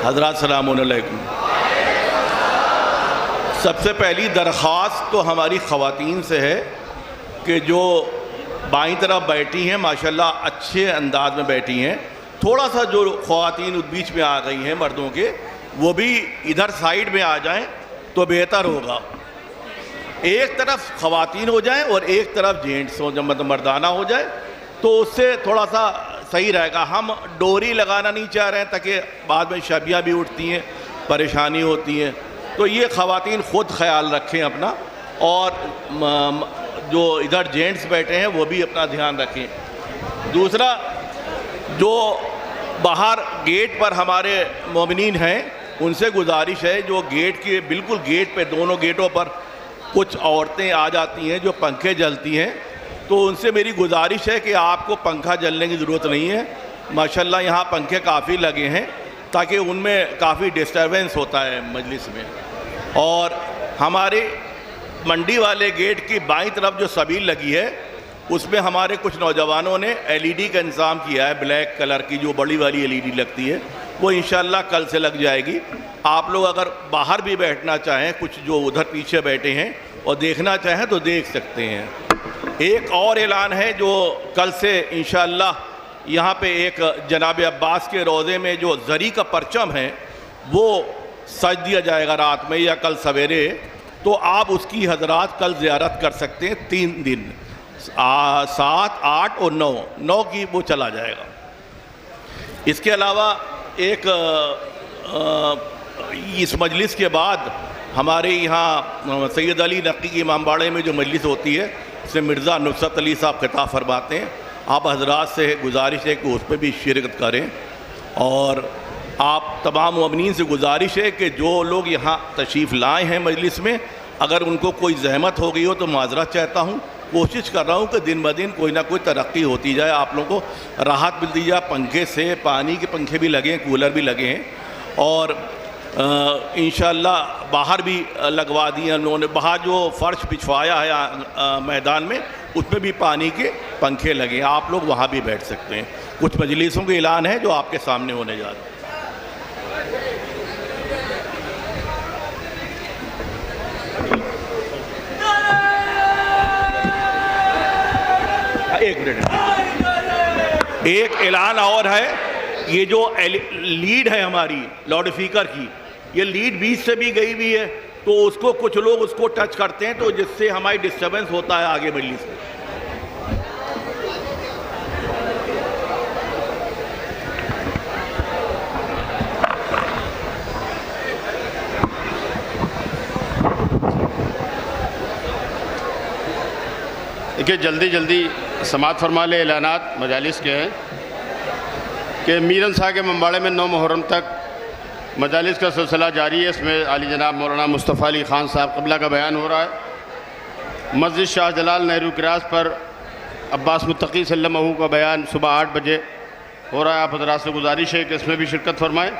हज़रात सलाम अलैकुम। सबसे पहली दरख्वास्त तो हमारी ख़वातीन से है कि जो बाईं तरफ बैठी हैं माशाल्लाह अच्छे अंदाज में बैठी हैं, थोड़ा सा जो ख़वातीन बीच में आ गई हैं मर्दों के, वो भी इधर साइड में आ जाएं तो बेहतर होगा। एक तरफ ख़वातीन हो जाएं और एक तरफ जेंट्स हो, मतलब मर्दाना हो जाए, तो उससे थोड़ा सा सही रहेगा। हम डोरी लगाना नहीं चाह रहे हैं ताकि बाद में शबियाँ भी उठती हैं, परेशानी होती है। तो ये ख़वातीन ख़ुद ख्याल रखें अपना, और जो इधर जेंट्स बैठे हैं वो भी अपना ध्यान रखें। दूसरा, जो बाहर गेट पर हमारे मोमिनीन हैं उनसे गुजारिश है, जो गेट के बिल्कुल गेट पे, दोनों गेटों पर कुछ औरतें आ जाती हैं जो पंखे जलती हैं, तो उनसे मेरी गुजारिश है कि आपको पंखा जलने की ज़रूरत नहीं है। माशाल्लाह यहाँ पंखे काफ़ी लगे हैं ताकि उनमें काफ़ी डिस्टर्बेंस होता है मजलिस में। और हमारे मंडी वाले गेट की बाईं तरफ जो सबील लगी है उसमें हमारे कुछ नौजवानों ने एलईडी का इंतज़ाम किया है, ब्लैक कलर की जो बड़ी वाली एलईडी लगती है, वो इंशाल्लाह कल से लग जाएगी। आप लोग अगर बाहर भी बैठना चाहें, कुछ जो उधर पीछे बैठे हैं और देखना चाहें तो देख सकते हैं। एक और ऐलान है जो कल से इंशाल्लाह यहाँ पे एक जनाब अब्बास के रोज़े में जो ज़री का परचम है वो सज दिया जाएगा रात में या कल सवेरे, तो आप उसकी हजरात कल ज़ियारत कर सकते हैं। 3 दिन 7, 8 और 9 की वो चला जाएगा। इसके अलावा एक इस मजलिस के बाद हमारे यहाँ सैयद अली नक्की की इमामबाड़े में जो मजलिस होती है उसमें मिर्ज़ा नुसरत अली साहब खिताब फरमाते हैं। आप हजरात से गुजारिश है कि उस पर भी शिरकत करें, और आप तमाम मोमिनीन से गुजारिश है कि जो लोग यहाँ तशरीफ़ लाए हैं मजलिस में, अगर उनको कोई जहमत हो गई हो तो माजरत चाहता हूँ। कोशिश कर रहा हूँ कि दिन ब दिन कोई ना कोई तरक्की होती जाए, आप लोगों को राहत मिलती जाए। पंखे से, पानी के पंखे भी लगे हैं, कूलर भी लगे हैं, और इंशाअल्लाह बाहर भी लगवा दिए हम लोगों ने। बाहर जो फ़र्श बिछवाया है मैदान में, उसमें भी पानी के पंखे लगे हैं, आप लोग वहाँ भी बैठ सकते हैं। कुछ मजलिसों के ऐलान है जो आपके सामने होने जा रहे हैं। एक मिनट, एक ऐलान और है। ये जो लीड है हमारी लाउड स्पीकर की, ये लीड बीच से भी गई हुई है, तो उसको कुछ लोग उसको टच करते हैं, तो जिससे हमारी डिस्टर्बेंस होता है आगे मजलिस में। देखिए, जल्दी जल्दी समात फरमा ले। ऐलानात मजालिस के हैं कि मीरन शाह के मंबाड़े में 9 मुहर्रम तक मजालिस का सिलसिला जारी है। इसमें आली जनाब मौलाना मुस्तफ़ा अली ख़ान साहब क़िबला का बयान हो रहा है। मस्जिद शाह जलाल नेहरू क्रास पर अब्बास मुत्तकी सल्लल्लाहु का बयान सुबह 8 बजे हो रहा है। आप हज़रात से गुजारिश है कि इसमें भी शिरकत फरमाएँ।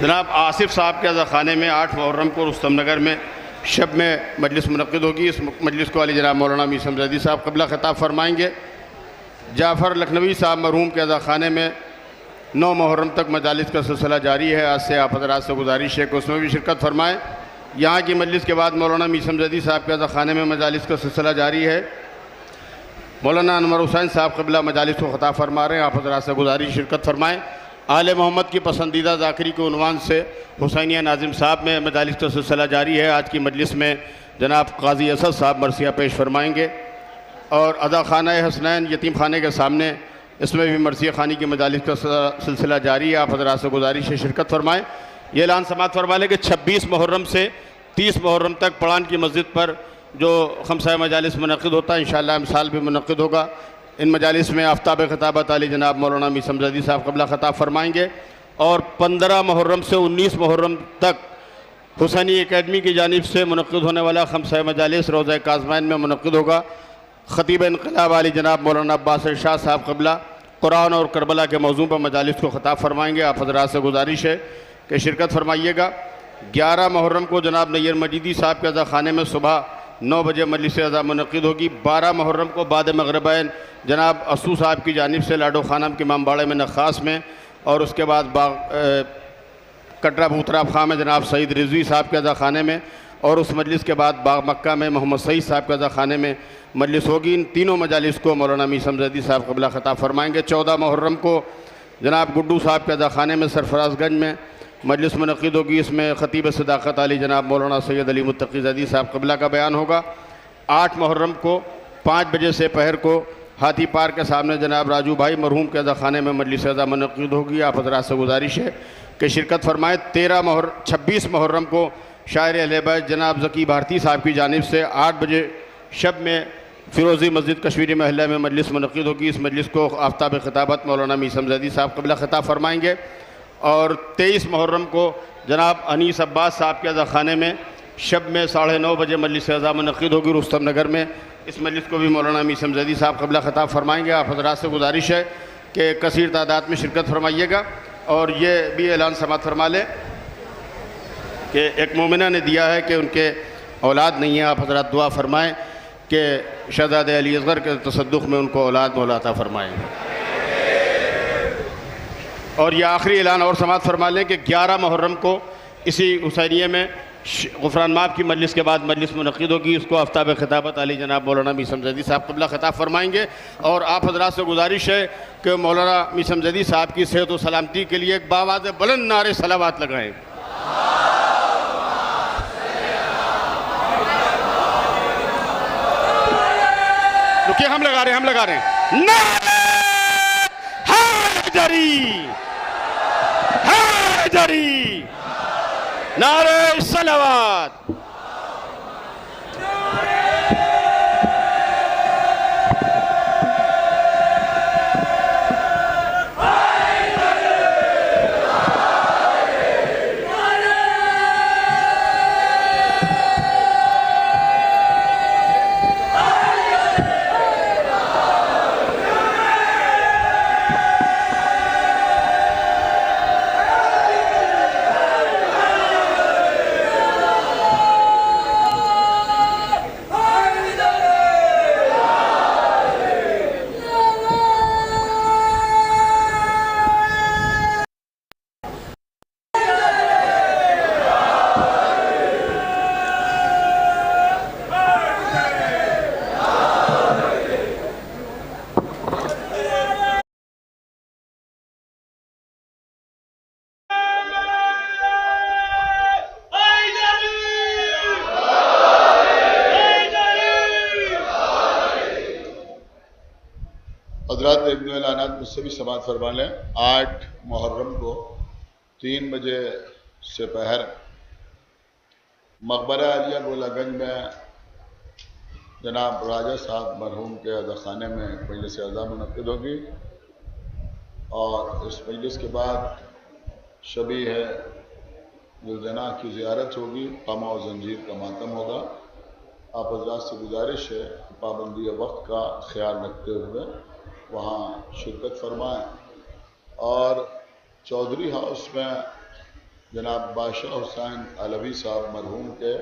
जनाब आसिफ साहब के अज़ा ख़ाने में 8 मुहर्रम को रुस्तम नगर में शब में मजलिस मुनक़्क़िद होगी। इस मजलिस को आली जनाब मौलाना मीसम ज़ैदी साहब क़िबला ख़िताब फरमाएँगे। जाफ़र लखनवी साहब मरहूम के अज़ा ख़ाने में 9 मुहर्रम तक मजालिस का सिलसिला जारी है। आज से आप हज़रात से गुजारिश है कि उसमें भी शिरकत फरमाएँ। यहाँ की मजलिस के बाद मौलाना मीसम ज़ैदी साहब के अज़ा ख़ाने में मजालिस का सिलसिला जारी है। मौलाना अनवर हुसैन साहब क़िबला मजालिस को ख़िताब फरमा रहे हैं। आप हज़रात से गुजारिश शिरकत फरमाएँ। आले मोहम्मद की पसंदीदा ज़ाकिरी के उन्वान से हुसैनिया नाज़िम साहब में मजालिस का सिलसिला जारी है। आज की मजलिस में जनाब काजी असद साहब मरसिया पेश फरमाएँगे, और अदा खाना हसनैन यतीम खाने के सामने इसमें भी मरसिया खानी की मजालिस का सिलसिला जारी है। आप हज़रात से गुजारिश है शिरकत फरमाएँ। ये ऐलान समात फरमा लें कि 26 मुहर्रम से 30 मुहर्रम तक पड़ान की मस्जिद पर जो खमसा मजालिस मुनक़्क़िद होता है, इंशाअल्लाह इमसाल भी मुनक़्क़िद होगा। इन मजालिस में आफ्ताब ख़िताबत आली जनाब मौलाना मीसम ज़ैदी साहब क़िबला ख़िताब फरमाएँगे, और 15 मुहर्रम से 19 मुहर्रम तक हुसैनी एकेडमी की जानिब से मुनक़्क़िद होने वाला खमसा मजालिस रोज़ा काज़मैन में मुनक़्क़िद होगा। ख़तीब इनक़िलाब आली जनाब मौलाना अब्बास शाह साहब क़िबला कुरान और करबला के मौजू पर मजालिस को ख़िताब फरमाएँगे। आप हज़रात से गुजारिश है कि शिरकत फरमाइएगा। 11 मुहर्रम को जनाब नैयर मजीदी साहब के अज़ा ख़ाने में सुबह 9 बजे मजलिस अज़ा मुनक़्क़िद होगी। 12 मुहर्रम को बाद मग़रिबैन जनाब असू साहब की जानिब से लाडो खानम के इमामबाड़े में नख़ास में और उसके बाद कटरा बूतराब खां में जनाब सईद रिजवी साहब के अज़ा खाने में, और उस मजलिस के बाद बाग मक्का में मोहम्मद सईद साहब के अज़ा खाने में मजलिस होगी। इन तीनों मजालिस को मौलाना मीर समज़दी साहब क़िबला ख़िताब फरमाएँगे। 14 मुहर्रम को जनाब गुड्डू साहब के अज़ा खाने में सरफराजगंज में मजलिस मुनक़िद होगी। इसमें ख़तीब सदाक़त आली जनाब मौलाना सैयद अली मुत्तक़ी ज़दी साहब क़िबला का बयान होगा। 8 मुहर्रम को 5 बजे से पहर को हाथी पार्क के सामने जनाब राजू भाई मरहूम के अज़ा खाने में मजलिस अज़ा मुनक़िद होगी। आप हज़रात से गुजारिश है कि शिरकत फरमाएँ। 26 मुहर्रम को शायर अहले बैत जनाब ज़की भारती साहब की जानिब से 8 बजे शब में फ़िरोज़ी मस्जिद कश्मीरी महल्ला में मजलिस मुनक़िद होगी। इस मजलिस को आफ्ताब ख़िताबत मौलाना मीर समज़दी साहब क़िबला ख़िताब फरमाएँगे। और 23 मुहर्रम को जनाब अनीस अब्बास साहब के अज़ा खाने में शब में 9:30 बजे मजलिस अज़ा मुनक़िद होगी रुस्तम नगर में। इस मजलिस को भी मौलाना मीर समज़दी साहब क़िबला ख़िताब फरमाएँगे। आप हज़रात से गुजारिश है कि कसीर तादाद में शिरकत फरमाइएगा। और ये भी ऐलान समात फरमा लें कि एक मोमिना ने दिया है कि उनके औलाद नहीं है। आप हज़रात दुआ फरमाएँ कि शहज़ादे अली असग़र के तसद्दुक़ में उनको औलाद मौला अता फरमाएँ। और ये आखिरी ऐलान और समात फरमा लें कि 11 मुहर्रम को इसी हुसैनिये में गुफ़रान माफ़ की मजलिस के बाद मजलिस मुनक़िद होगी। उसको आफ्ताब ख़िताबत आली जनाब मौलाना मीर समज़दी साहब क़िबला ख़िताब फरमाएँगे। और आप हज़रात से गुजारिश है कि मौलाना मीर समज़दी साहब की सेहत व सलामती के लिए एक बावाज़ बुलंद नारे सलावत लगाएँ। रुकिए, हम लगा रहे हैं नारे हैदरी, नारे सलावत। हज़रात इब्न ऐलानात मुझसे भी समात फरमा लें। 8 मुहर्रम को 3 बजे से पहर मकबरा आलिया गोलागंज में जनाब राजा साहब मरहूम के अज़ा खाने में मजलिस अज़ा मुनक़िद होगी। और इस मजलिस के बाद शबी है जुलजना की ज़ियारत होगी, क़मा और जंजीर का मातम होगा। आप हज़रात से गुजारिश है पाबंदी वक्त का ख्याल रखते हुए वहाँ शिरकत फरमाएँ। और चौधरी हाउस में जनाब बादशाह हुसैन अलवी साहब मरहूम के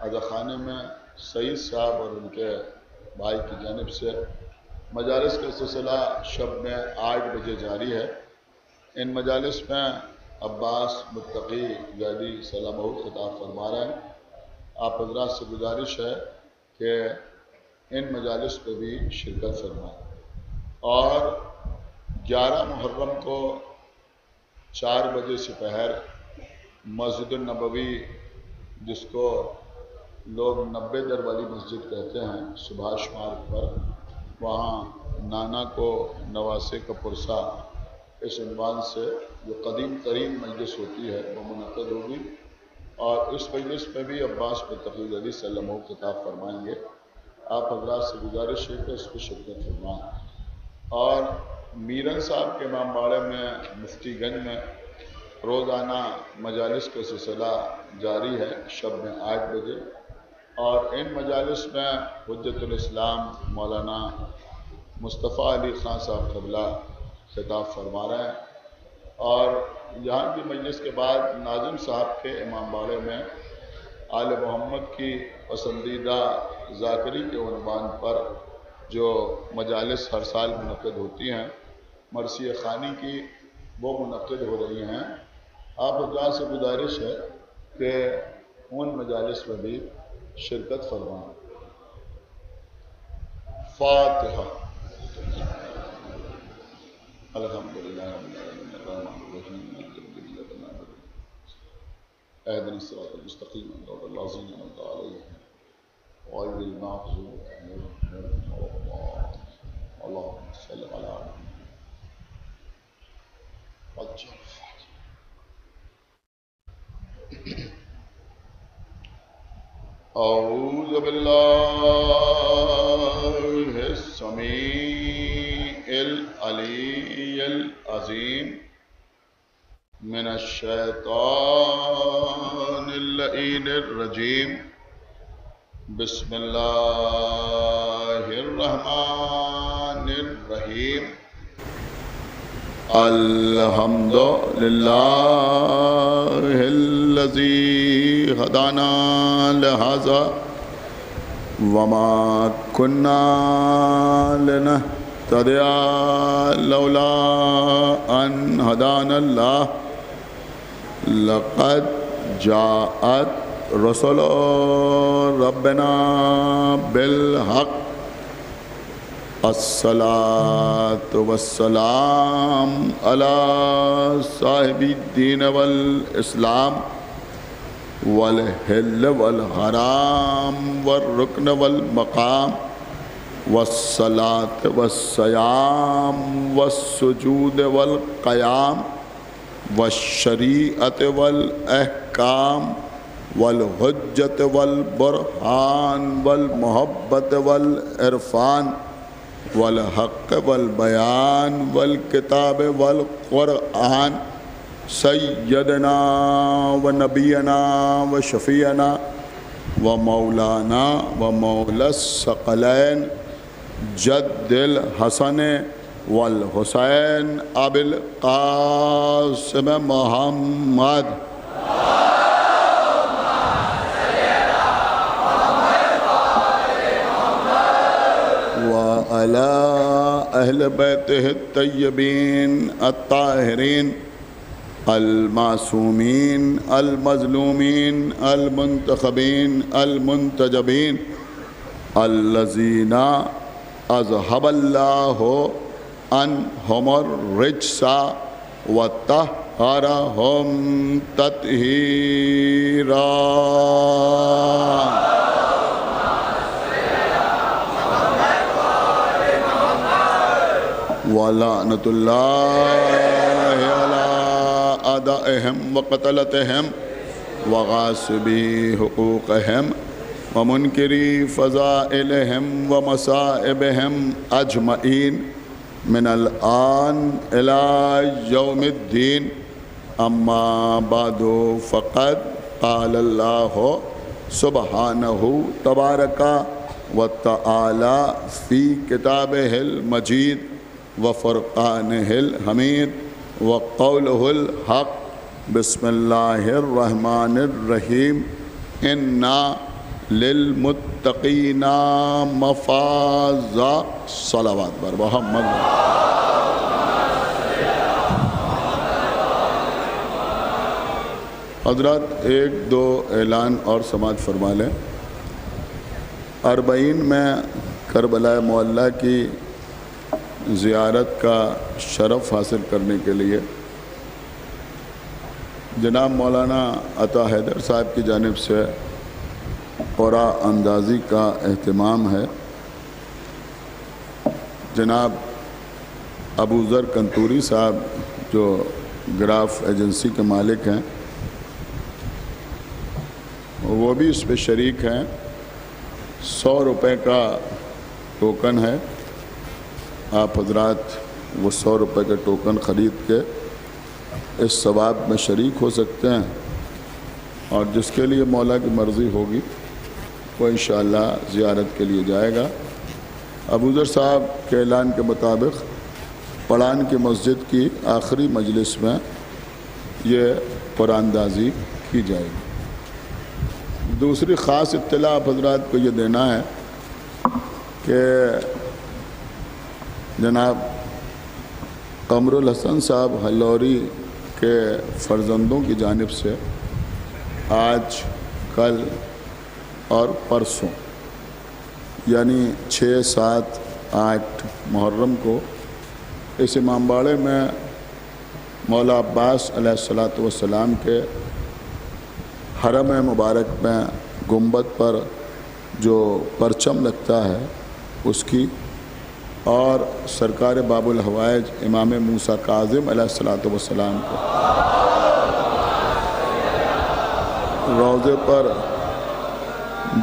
अज़ा खाने में सईद साहब और उनके भाई की जानिब से मजालिस का सिलसिला शब में 8 बजे जारी है। इन मजालिस में अब्बास मुत्तक़ी ज़दी सलामहू ख़िताब फरमा रहे हैं। आप हज़रात से गुजारिश है कि इन मजालिस पर भी शिरकत फरमाएँ। और 11 मुहर्रम को 4 बजे से पहर मस्जिद नबवी, जिसको लोग 90 दर वाली मस्जिद कहते हैं, सुभाष मार्ग पर, वहाँ नाना को नवासे का पुरसा इस उन्वान से जो कदीम तरीन मजलिस होती है वो मुनक़िद होगी। और इस मजलिस में भी अब्बास मुत्तक़ी ज़दी सल्लल्लाहु ख़िताब फरमाएँगे। आप हज़रात से गुजारिश है कि इस पर शिरकत फरमाएँ। और मीरन साहब के इमामबाड़े में मुफ्तीगंज में रोज़ाना मजालिस का सिलसिला जारी है शब में 8 बजे। और इन मजालिस में हुज्जतुल इस्लाम मौलाना मुस्तफ़ा अली ख़ान साहब क़िबला ख़िताब फरमा रहे हैं। और यहाँ की मजलिस के बाद नाज़िम साहब के इमामबाड़े में आले मोहम्मद की पसंदीदा ज़ाकरी के उन्वान पर जो मजालिस हर साल मुनक़िद होती हैं, मरसी ख़ानी की वो मुनक़िद हो रही हैं। आप हज़रात से गुजारिश है कि उन मजालिस में भी शिरकत फरमाएं। फातिहा। अल्हम्दुलिल्लाह अहदिना सिरातल मुस्तक़ीम अल्लाज़ीना अनअमता अलैहिम गैरिल मग़ज़ूबि अलैहिम अल्लाहुम्मा सल्लि अला औज़ु बिल्लाहिस समीइल अलीय्यिल अज़ीम मिनश शैतानिर लईनिर रजीम। बिस्मिल्लाहिर रहमानिर रहीम। अल्हम्दुलिल्लाहिल्लज़ी हदाना लिहाज़ा वमा कुन्ना लिनहतदिया लौला अन हदानल्लाह लक़द जाअत रसूलु रब्बिना बिल हक़ अस्सलातु वस्सलाम अला साहिबिद्दीन वल इस्लाम वल हिल वल हराम वल रुकन वल मकाम वस्सलात वस्सयाम वस्सुजूद वल क़याम वश्शरीअत वल अहकाम वल हुज्जत वल बुरहान वल मोहब्बत वल इरफान वल हक़ वल बयान वल किताब वल क़ुरआन सय्यदना व नबीना व शफ़ीना व मौलाना व मौलस सकलैन जद्दिल हसन वल हुसैन अबिल क़ासिम मोहम्मद अला अहल बैतिहि तय्यबीन अत्ताहिरीन अल-मासूमीन अल-मज़लूमीन अल-मुंतखबीन अल-मुंतजबीन अल्लज़ीना अज़हबल्लाहु अन्हुमुर रिज्सा व तह्हरहुम तत्हीरा। वलानतुल्लाहि अला अदाइहिम व क़तलतिहिम व गासिबी हुकूक़िहिम व मुनकिरी फ़ज़ाइलिहिम व मसाइबिहिम अजमईन मिनल आन इला यौमिद्दीन। अम्मा बादु फ़क़द क़ालल्लाहु सुब्हानहु तबारका व तआला फ़ी किताबिहिल मजीद व फ़ुरक़ानिहिल हमीद व क़ौलुहुल हक़। बिस्मिल्लाहिर रहमानिर रहीम। इन्ना लिलमुत्तक़ीना मफ़ाज़ा। सलावत बर मोहम्मद। हज़रात एक दो ऐलान और समाअत फरमा लें। 40 में करबला मुअल्ला की ज़ियारत का शरफ़ हासिल करने के लिए जनाब मौलाना अता हैदर साहब की जानिब से क़ुरा अंदाज़ी का एहतमाम है। जनाब अबू ज़र कंतूरी साहब जो ग्राफ एजेंसी के मालिक हैं वो भी इस पर शरीक हैं। 100 रुपये का टोकन है। आप हज़रात वो 100 रुपये के टोकन ख़रीद के इस सवाब में शरीक हो सकते हैं और जिसके लिए मौला की मर्ज़ी होगी वो इंशाअल्लाह ज़ियारत के लिए जाएगा। अबूज़र साहब के ऐलान के मुताबिक पड़ान की मस्जिद की आखिरी मजलिस में ये कुरानदाज़ी की जाएगी। दूसरी ख़ास इत्तला आप हज़रात को ये देना है कि जनाब कमरुल हसन साहब हल्लौरी के फ़र्जंदों की जानिब से आज, कल और परसों यानी 6, 7, 8 मुहर्रम को इस इमामबाड़े में मौला अब्बास अलैहिस्सलातु वस्सलाम के हरम मुबारक में गुंबद पर जो परचम लगता है उसकी, और सरकार बाबुल हवाइज इमाम मूसा काज़िम अलैहिस्सलातु वस्सलाम को रोज़े पर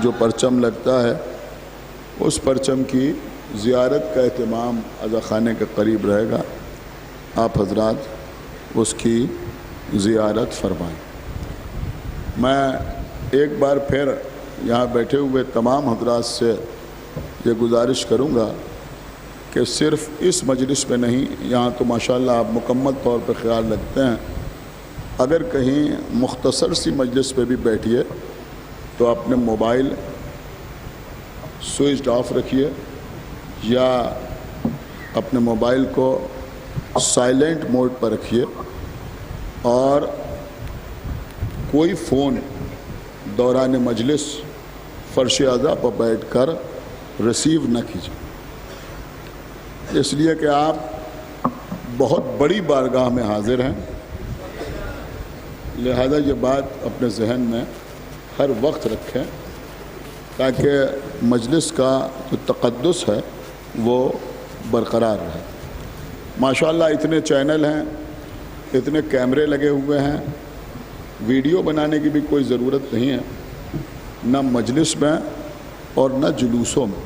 जो परचम लगता है उस परचम की ज़ियारत का एहतमाम अज़ा ख़ाने के करीब रहेगा। आप हजरात उसकी ज़ियारत फरमाएं। मैं एक बार फिर यहाँ बैठे हुए तमाम हजरात से ये गुजारिश करूँगा कि सिर्फ़ इस मजलिस में नहीं, यहाँ तो माशाअल्लाह आप मुकम्मल तौर पर ख्याल रखते हैं, अगर कहीं मुख्तसर सी मजलिस पे भी बैठिए तो अपने मोबाइल स्विच ऑफ रखिए या अपने मोबाइल को साइलेंट मोड पर रखिए और कोई फ़ोन दौरान मजलिस फ़र्श अज़ा पर बैठकर रिसीव न कीजिए, इसलिए कि आप बहुत बड़ी बारगाह में हाजिर हैं। लिहाजा ये बात अपने जहन में हर वक्त रखें ताकि मजलिस का जो तक़द्दुस है वो बरक़रार रहे। माशाअल्लाह इतने चैनल हैं, इतने कैमरे लगे हुए हैं, वीडियो बनाने की भी कोई ज़रूरत नहीं है, न मजलिस में और न जुलूसों में।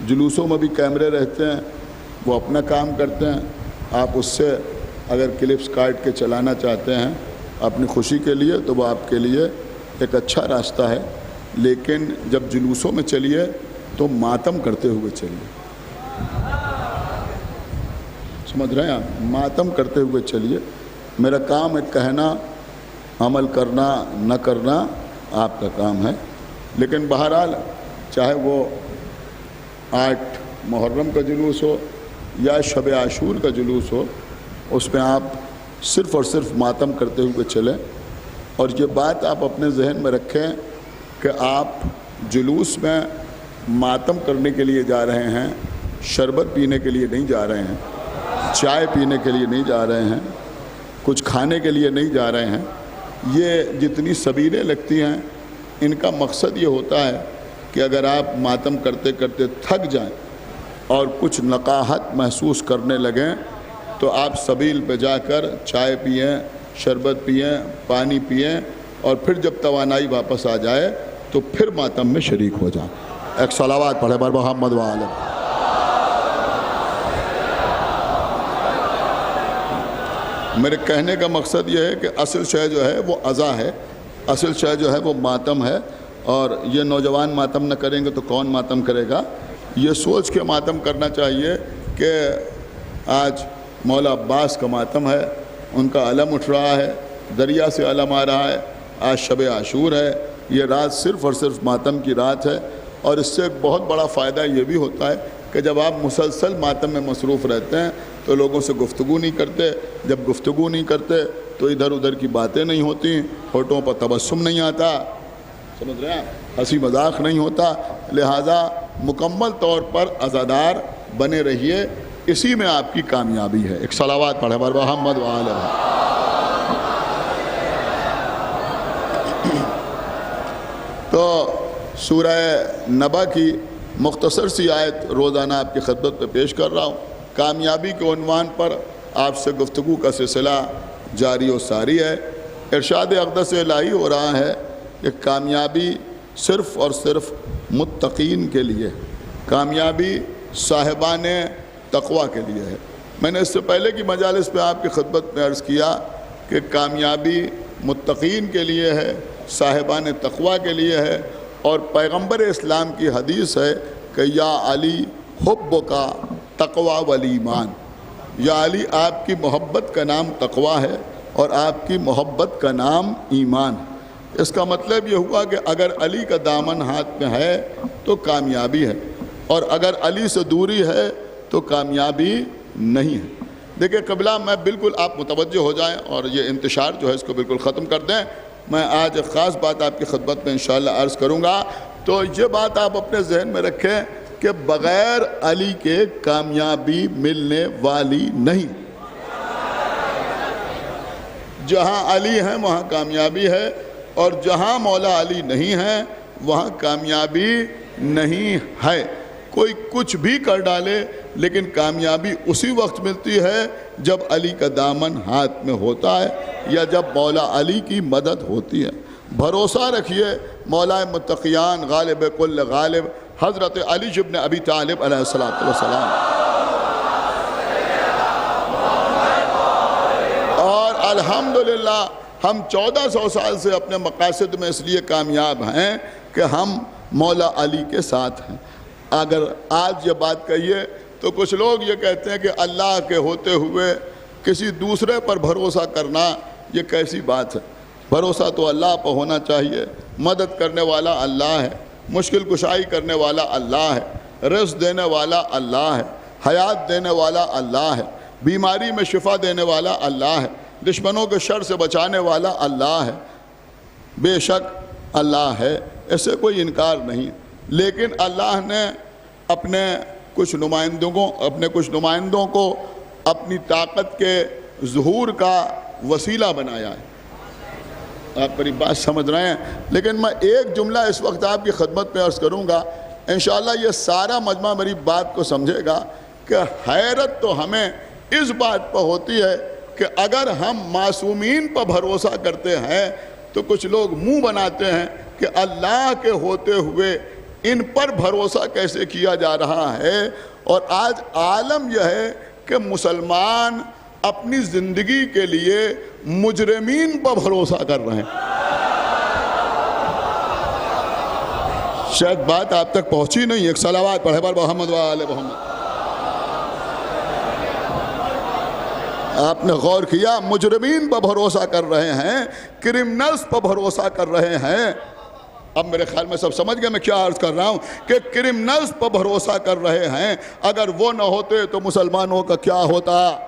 जुलूसों में भी कैमरे रहते हैं, वो अपना काम करते हैं, आप उससे अगर क्लिप्स काट के चलाना चाहते हैं अपनी खुशी के लिए तो वो आपके लिए एक अच्छा रास्ता है, लेकिन जब जुलूसों में चलिए तो मातम करते हुए चलिए। समझ रहे हैं आप? मातम करते हुए चलिए। मेरा काम है कहना, अमल करना न करना आपका काम है, लेकिन बहरहाल चाहे वो 8 मुहर्रम का जुलूस हो या शब आशूर का जुलूस हो, उसमें आप सिर्फ़ और सिर्फ मातम करते हुए चलें। और ये बात आप अपने जहन में रखें कि आप जुलूस में मातम करने के लिए जा रहे हैं, शरबत पीने के लिए नहीं जा रहे हैं, चाय पीने के लिए नहीं जा रहे हैं, कुछ खाने के लिए नहीं जा रहे हैं। ये जितनी सबीलें लगती हैं इनका मकसद ये होता है कि अगर आप मातम करते करते थक जाएं और कुछ नकाहत महसूस करने लगें तो आप सबील पे जाकर चाय पिएं, शरबत पिएं, पानी पिएं और फिर जब तवानाई वापस आ जाए तो फिर मातम में शरीक हो जाएं। एक सलावत पढ़े बर मोहम्मद व आले। मेरे कहने का मकसद ये है कि असल शय जो है वो अज़ा है, असल शय जो है वो मातम है, और ये नौजवान मातम न करेंगे तो कौन मातम करेगा। ये सोच के मातम करना चाहिए कि आज मौला अब्बास का मातम है, उनका अलम उठ रहा है, दरिया से अलम आ रहा है, आज शब आशूर है, ये रात सिर्फ़ और सिर्फ मातम की रात है। और इससे एक बहुत बड़ा फ़ायदा ये भी होता है कि जब आप मुसलसल मातम में मसरूफ़ रहते हैं तो लोगों से गुफ्तगू नहीं करते, जब गुफ्तगू नहीं करते तो इधर उधर की बातें नहीं होती, होठों पर तबस्सुम नहीं आता, समझ रहे हैं, हंसी मजाक नहीं होता। लिहाजा मुकम्मल तौर पर अज़ादार बने रहिए, इसी में आपकी कामयाबी है। एक सलावत पढ़े बर मोहम्मद व आले। तो सूरह नबा की मुख्तसर सी आयत रोज़ाना आपकी खिदमत में पेश कर रहा हूँ। कामयाबी के उन्वान पर आपसे गुफ्तगू का सिलसिला जारी और सारी है। इरशाद अक़दस इलाही हो रहा है कि कामयाबी सिर्फ़ और सिर्फ मुत्तकीन के लिए, कामयाबी साहिबान तक़वा के लिए है। मैंने इससे पहले की मजालिस में आपकी खिदमत में अर्ज़ किया कि कामयाबी मुत्तकीन के लिए है, साहिबान तक़वा के लिए है, और पैगम्बर इस्लाम की हदीस है कि या अली हुब्बुका तक़वा वल ईमान, या अली आपकी मोहब्बत का नाम तक़वा है और आपकी मोहब्बत का नाम ईमान है। इसका मतलब ये हुआ कि अगर अली का दामन हाथ में है तो कामयाबी है, और अगर अली से दूरी है तो कामयाबी नहीं है। देखिए क़िबला, मैं बिल्कुल आप मुतवज्जो हो जाएं और ये इंतशार जो है इसको बिल्कुल ख़त्म कर दें। मैं आज एक ख़ास बात आपकी खिदमत में इंशाअल्लाह अर्ज़ करूँगा। तो ये बात आप अपने जहन में रखें कि बग़ैर अली के कामयाबी मिलने वाली नहीं। जहाँ अली हैं वहाँ कामयाबी है, और जहाँ मौला अली नहीं है वहाँ कामयाबी नहीं है। कोई कुछ भी कर डाले लेकिन कामयाबी उसी वक्त मिलती है जब अली का दामन हाथ में होता है या जब मौला अली की मदद होती है। भरोसा रखिए मौला मुत्तक़ियान गालिब कुल गालिब हज़रत अली इब्न अबी तालिब अलैहिस्सलातु वस्सलाम। और अल्हम्दुलिल्लाह हम 1400 साल से अपने मकासद में इसलिए कामयाब हैं कि हम मौला अली के साथ हैं। अगर आज ये बात कहिए तो कुछ लोग ये कहते हैं कि अल्लाह के होते हुए किसी दूसरे पर भरोसा करना ये कैसी बात है। भरोसा तो अल्लाह पर होना चाहिए। मदद करने वाला अल्लाह है, मुश्किल कुशाई करने वाला अल्लाह है, रिज़्क़ देने वाला अल्लाह है, हयात देने वाला अल्लाह है, बीमारी में शिफा देने वाला अल्लाह है, दुश्मनों के शर से बचाने वाला अल्लाह है। बेशक अल्लाह है, ऐसे कोई इनकार नहीं। लेकिन अल्लाह ने अपने कुछ नुमाइंदों को अपनी ताकत के ज़ुहूर का वसीला बनाया है। आप मेरी बात समझ रहे हैं। लेकिन मैं एक जुमला इस वक्त आपकी खिदमत में अर्ज़ करूँगा, इंशाअल्लाह ये सारा मजमा मेरी बात को समझेगा कि हैरत तो हमें इस बात पर होती है कि अगर हम मासूमीन पर भरोसा करते हैं तो कुछ लोग मुंह बनाते हैं कि अल्लाह के होते हुए इन पर भरोसा कैसे किया जा रहा है। और आज आलम यह है कि मुसलमान अपनी ज़िंदगी के लिए मुजरिमीन पर भरोसा कर रहे हैं। शायद बात आप तक पहुंची नहीं। एक सलावत पढ़े पर मोहम्मद वाले मोहम्मद। आपने गौर किया, मुजरिमीन पर भरोसा कर रहे हैं, क्रिमिनल्स पर भरोसा कर रहे हैं। अब मेरे ख्याल में सब समझ गए मैं क्या अर्ज़ कर रहा हूँ कि क्रिमिनल्स पर भरोसा कर रहे हैं। अगर वो न होते तो मुसलमानों का क्या होता।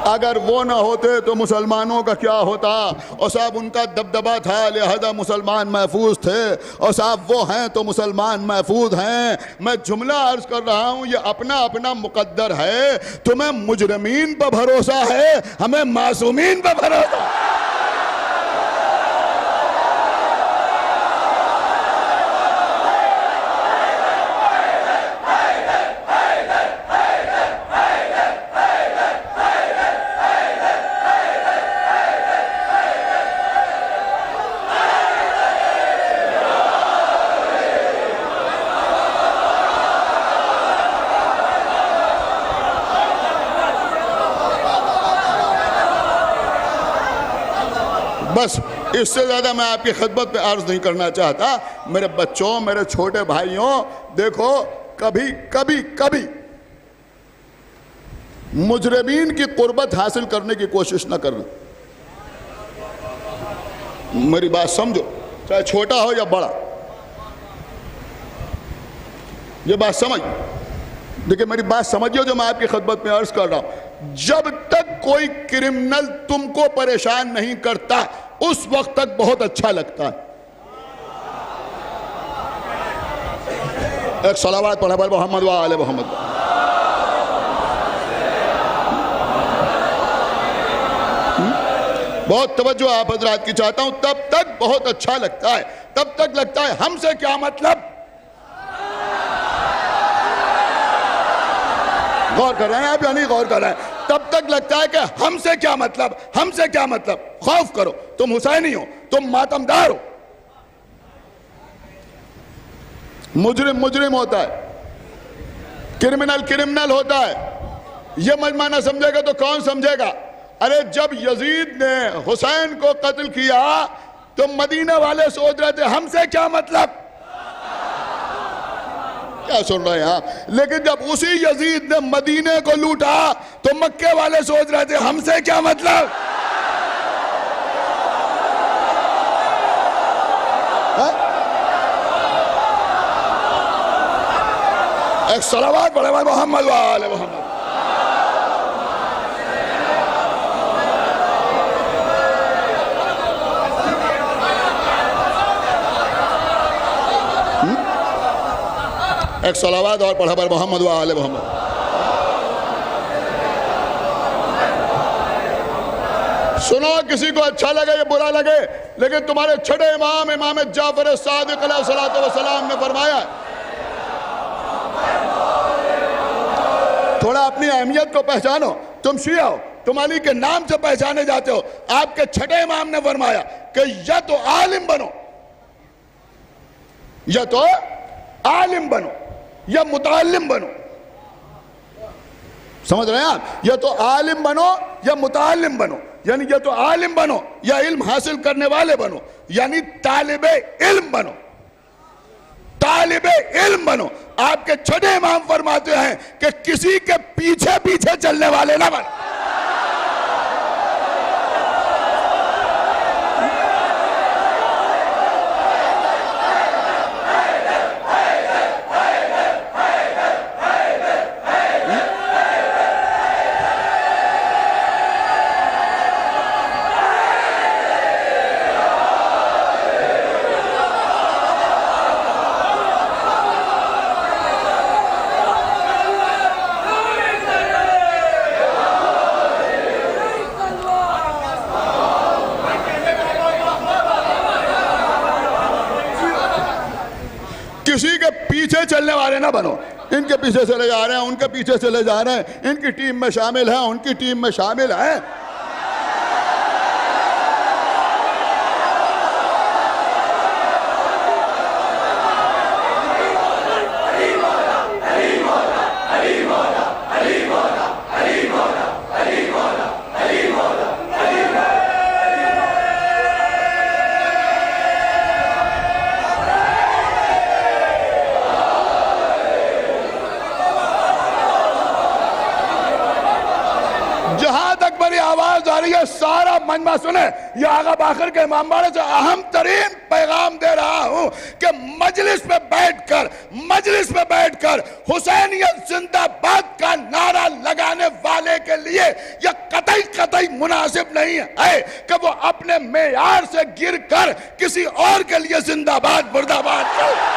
अगर वो ना होते तो मुसलमानों का क्या होता। और साहब उनका दबदबा था लिहाजा मुसलमान महफूज थे, और साहब वो हैं तो मुसलमान महफूज हैं। मैं जुमला अर्ज कर रहा हूँ, ये अपना अपना मुकद्दर है। तुम्हें मुजरमीन पर भरोसा है, हमें मासूमीन पर भरोसा। बस इससे ज़्यादा मैं आपकी खिदमत में अर्ज़ नहीं करना चाहता। मेरे बच्चों, मेरे छोटे भाइयों, देखो कभी कभी कभी मुजरिमीन की कुर्बत हासिल करने की कोशिश न करना। मेरी बात समझो, चाहे छोटा हो या बड़ा, ये बात समझ। देखिए मेरी बात समझिए जो मैं आपकी खिदमत में अर्ज़ कर रहा हूं। जब तक कोई क्रिमिनल तुमको परेशान नहीं करता उस वक्त तक बहुत अच्छा लगता है। एक सलावत पढ़ा पर मोहम्मद वाले मोहम्मद। बहुत तवज्जो आप हजरात की चाहता हूं। तब तक बहुत अच्छा लगता है, तब तक लगता है हमसे क्या मतलब। गौर कर रहे हैं आप या नहीं गौर कर रहे हैं। तब तक लगता है कि हमसे क्या मतलब, हमसे क्या मतलब। खौफ करो, तुम हुसैनी हो, तुम मातमदार हो। मुजरिम मुजरिम होता है, क्रिमिनल क्रिमिनल होता है। यह मजमा ना समझेगा तो कौन समझेगा। अरे जब यजीद ने हुसैन को कत्ल किया तो मदीना वाले सोच रहे थे हमसे क्या मतलब। क्या सुन रहे हैं आप। लेकिन जब उसी यजीद ने मदीने को लूटा तो मक्के वाले सोच रहे थे हमसे क्या मतलब। एक सलावत पढ़े भाई मोहम्मद व आले मोहम्मद। एक सलावत और पढ़ा भाई मोहम्मद व आले मोहम्मद। सुनो, किसी को अच्छा लगे या बुरा लगे, लेकिन तुम्हारे छठे इमाम इमाम जाफर सादिक अलैहिस्सलातु वस्सलाम ने फरमाया, थोड़ा अपनी अहमियत को पहचानो। तुम शिया हो, तुम अली के नाम से पहचाने जाते हो। आपके छठे इमाम ने फरमाया कि या तो आलिम बनो, या तो आलिम बनो या मुतालिम बनो। समझ रहे हैं आप? या तो आलिम बनो या मुतालिम बनो, यानी या तो आलिम बनो या इल्म हासिल करने वाले बनो, यानी तालिबे इल्म बनो, तालिबे इल्म बनो। आपके छठे इमाम फरमाते हैं कि किसी के पीछे पीछे चलने वाले ना बनो। किसी के पीछे चलने वाले ना बनो। इनके पीछे चले जा रहे हैं, उनके पीछे चले जा रहे हैं, इनकी टीम में शामिल हैं, उनकी टीम में शामिल हैं। जहां तक मेरी आवाज आ रही है, सारा मंजमा सुने। ये आगा बाखर के इमामबाड़े से अहम तरीन पैगाम दे रहा हूं कि मजलिस में बैठकर हुसैनियत जिंदाबाद का नारा लगाने वाले के लिए यह कतई मुनासिब नहीं है कि वो अपने मेयार से गिरकर किसी और के लिए जिंदाबाद मुर्दाबाद करे।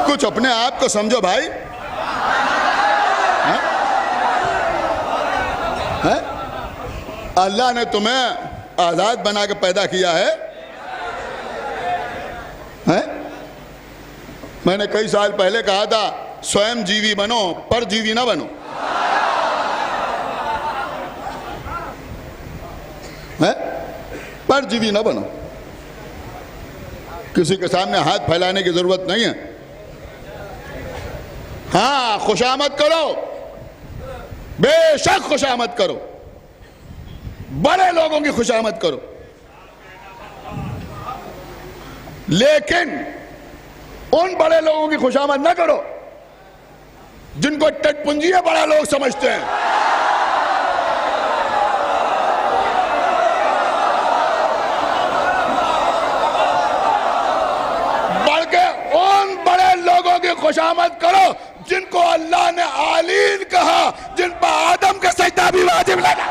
कुछ अपने आप को समझो भाई। है? अल्लाह ने तुम्हें आजाद बना के पैदा किया है? मैंने कई साल पहले कहा था स्वयं जीवी बनो, परजीवी ना बनो। परजीवी ना बनो। किसी के सामने हाथ फैलाने की जरूरत नहीं है। हाँ, खुशामद करो, बेशक खुशामद करो, बड़े लोगों की खुशामद करो, लेकिन उन बड़े लोगों की खुशामद न करो जिनको टटपुंजिया बड़ा लोग समझते हैं। बल्कि उन बड़े लोगों की खुशामद करो जिनको अल्लाह ने आलीन कहा, जिन पर आदम का सजदा भी वाजिब लगा।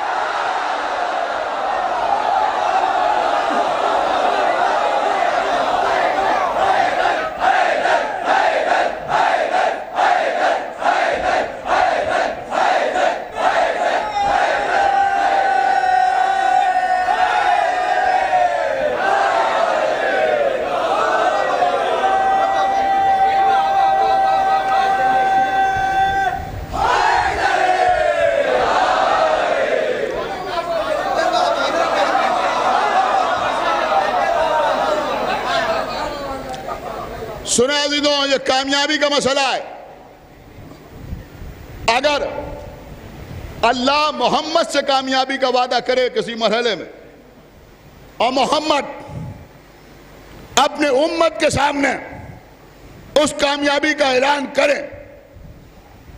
सुने अज़ीज़ों, ये कामयाबी का मसला है। अगर अल्लाह मोहम्मद से कामयाबी का वादा करे किसी मरहले में और मोहम्मद अपने उम्मत के सामने उस कामयाबी का ऐलान करें,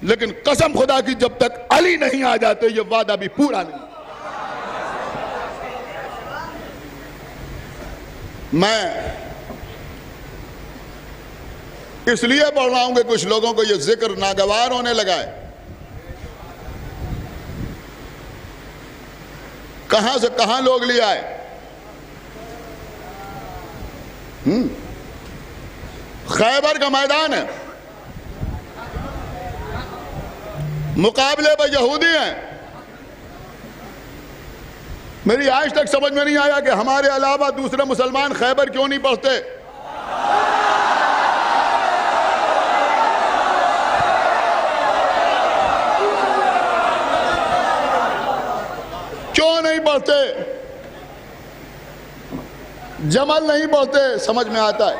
लेकिन कसम खुदा की जब तक अली नहीं आ जाते ये वादा भी पूरा नहीं। मैं इसलिए पढ़ रहा हूं कि कुछ लोगों को यह जिक्र नागवार होने लगा है। कहां से कहां लोग ले आए। खैबर का मैदान है, मुकाबले पर यहूदी हैं। मेरी आज तक समझ में नहीं आया कि हमारे अलावा दूसरे मुसलमान खैबर क्यों नहीं पढ़ते। क्यों नहीं पढ़ते? जमल नहीं पढ़ते, समझ में आता है।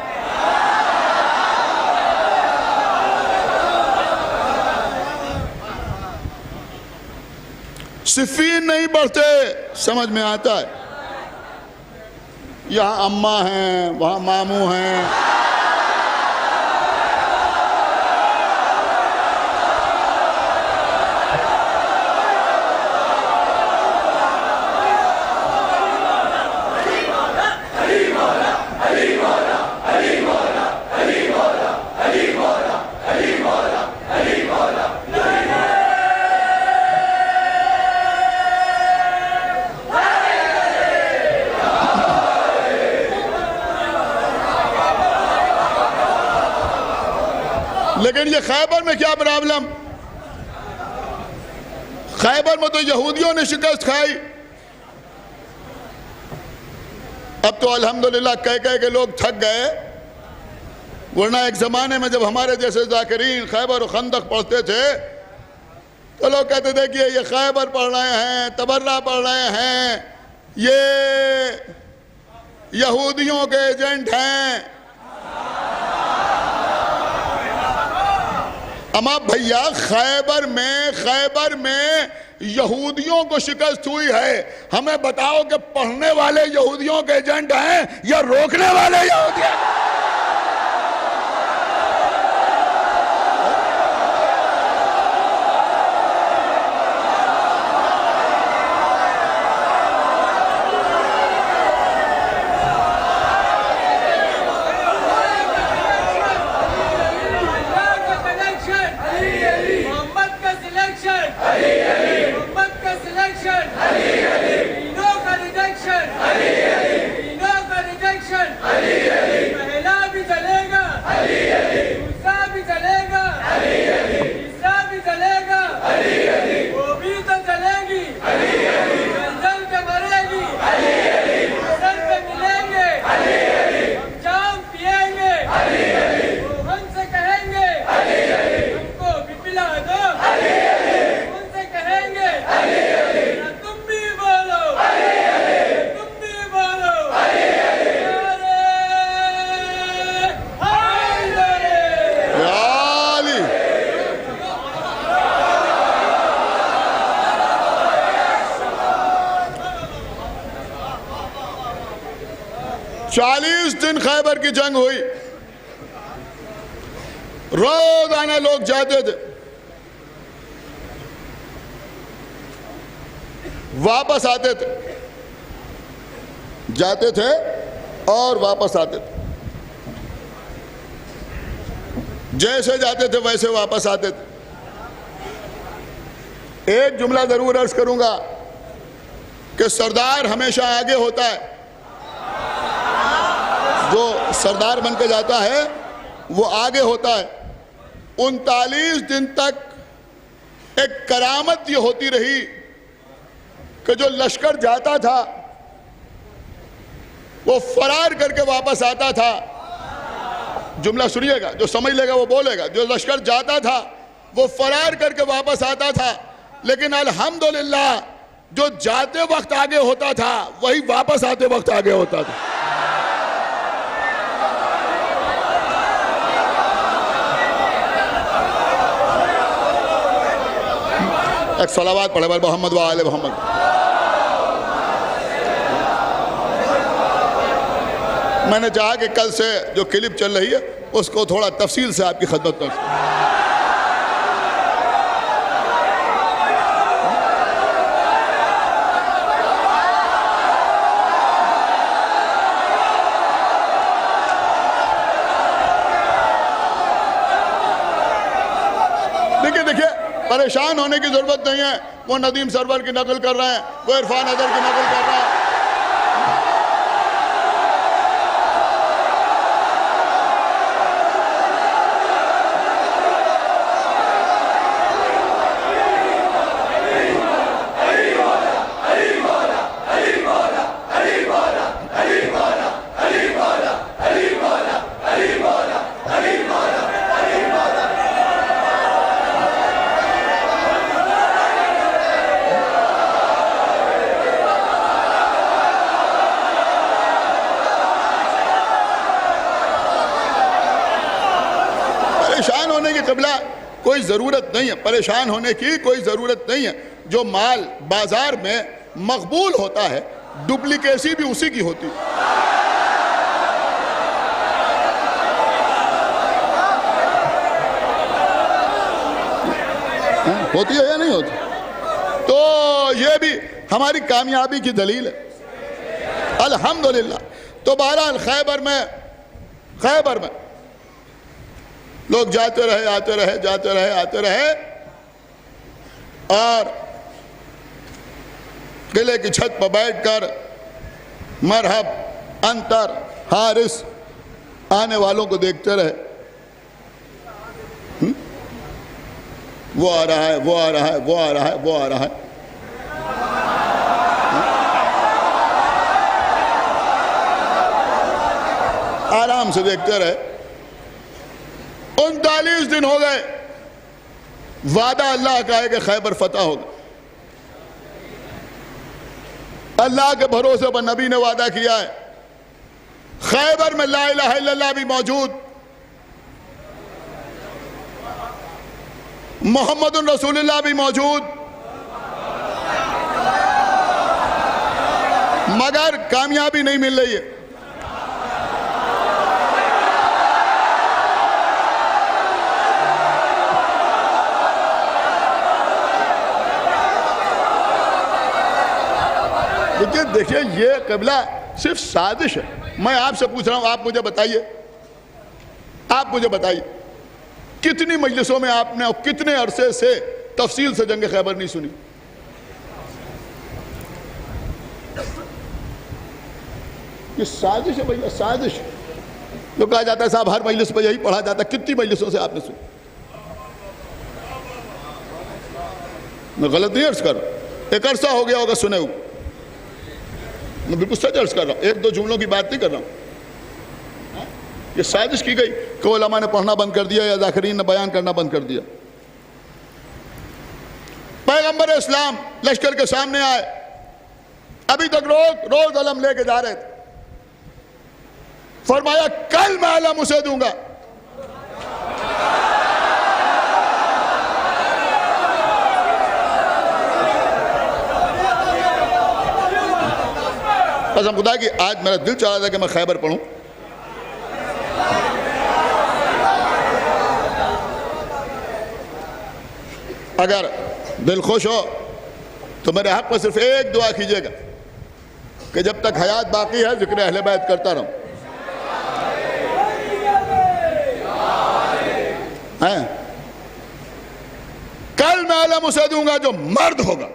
सिफीन नहीं पढ़ते, समझ में आता है। यहां अम्मा हैं, वहां मामू हैं। लेकिन ये खैबर में क्या प्रॉब्लम? खैबर में तो यहूदियों ने शिकस्त खाई। अब तो अल्हम्दुलिल्लाह कह कह के लोग थक गए, वरना एक ज़माने में जब हमारे जैसे ज़ाकिरीन खैबर और खंदक पढ़ते थे तो लोग कहते थे कि ये खैबर पढ़ रहे हैं, तबर्रा पढ़ रहे हैं, ये यहूदियों के एजेंट हैं। अमा भैया, खैबर में यहूदियों को शिकस्त हुई है। हमें बताओ कि पढ़ने वाले यहूदियों के एजेंट हैं या रोकने वाले यहूदी हैं? Ali, Ali. 40 दिन खैबर की जंग हुई, रोजाना लोग जाते थे, वापस आते थे, जाते थे और वापस आते थे, जैसे जाते थे वैसे वापस आते थे। एक जुमला जरूर अर्ज करूंगा कि सरदार हमेशा आगे होता है, जो सरदार बन के जाता है वो आगे होता है। 39 दिन तक एक करामत ये होती रही कि जो लश्कर जाता था वो फरार करके वापस आता था। जुमला सुनिएगा, जो समझ लेगा वो बोलेगा। जो लश्कर जाता था वो फरार करके वापस आता था, लेकिन अल्हम्दुलिल्लाह जो जाते वक्त आगे होता था वही वापस आते वक्त आगे होता था। एक सलावत पढ़े भाई मोहम्मद व आले मोहम्मद। मैंने चाहा कि कल से जो क्लिप चल रही है उसको थोड़ा तफसील से आपकी खिदमत में। देखिए परेशान होने की जरूरत नहीं है। वो नदीम सरवर की नकल कर रहे हैं, वो इरफान अदर की नकल कर रहा है। परेशान होने की कबला कोई ज़रूरत नहीं है, परेशान होने की कोई ज़रूरत नहीं है। जो माल बाजार में मकबूल होता है डुप्लीकेसी भी उसी की होती है। होती है या नहीं होती? तो ये भी हमारी कामयाबी की दलील है अल्हम्दुलिल्लाह। तो बहरहाल खैबर में लोग जाते रहे, आते रहे, जाते रहे, आते रहे, और किले की छत पर बैठकर मरहब, अंतर, हारिस आने वालों को देखते रहे। वो आ रहा है, वो आ रहा है, वो आ रहा है, वो आ रहा है। आराम से देखते रहे। 39 दिन हो गए, वादा अल्लाह का है कि खैबर फतह होगा। अल्लाह के भरोसे पर नबी ने वादा किया है। खैबर में ला इलाहा इल्लल्लाह भी मौजूद, मोहम्मदुर रसूलुल्लाह भी मौजूद, मगर कामयाबी नहीं मिल रही है। देखिए ये कबला सिर्फ साजिश है। मैं आपसे पूछ रहा हूं, आप मुझे बताइए कितनी मजलिसों में आपने और कितने अरसे से तफसील से जंग खैबर नहीं सुनी? ये साजिश है भैया, साजिश। जो कहा जाता है साहब हर मजलिस पर यही पढ़ा जाता है, कितनी मजलिसों से आपने सुनी? मैं गलत नहीं अर्ज कर रहा, एक अरसा हो गया होगा सुने हुए। मैं बिल्कुल सच अर्ज कर रहा हूँ, एक दो जुमलों की बात नहीं कर रहा हूँ। ये साजिश की गई कि उलमा ने पढ़ना बंद कर दिया या ज़ाकिरीन ने बयान करना बंद कर दिया। पैगंबर इस्लाम लश्कर के सामने आए, अभी तक रोज अलम लेके जा रहे थे। फरमाया कल मैं अलम उसे दूंगा। कसम खुदा की आज मेरा दिल चाह रहा था कि मैं खैबर पढ़ूं। अगर दिल खुश हो तो मेरे हक में सिर्फ एक दुआ कीजिएगा कि जब तक हयात बाकी है जिक्र अहले बैत करता रहूं। हैं? कल मैं अलम उसे दूंगा जो मर्द होगा।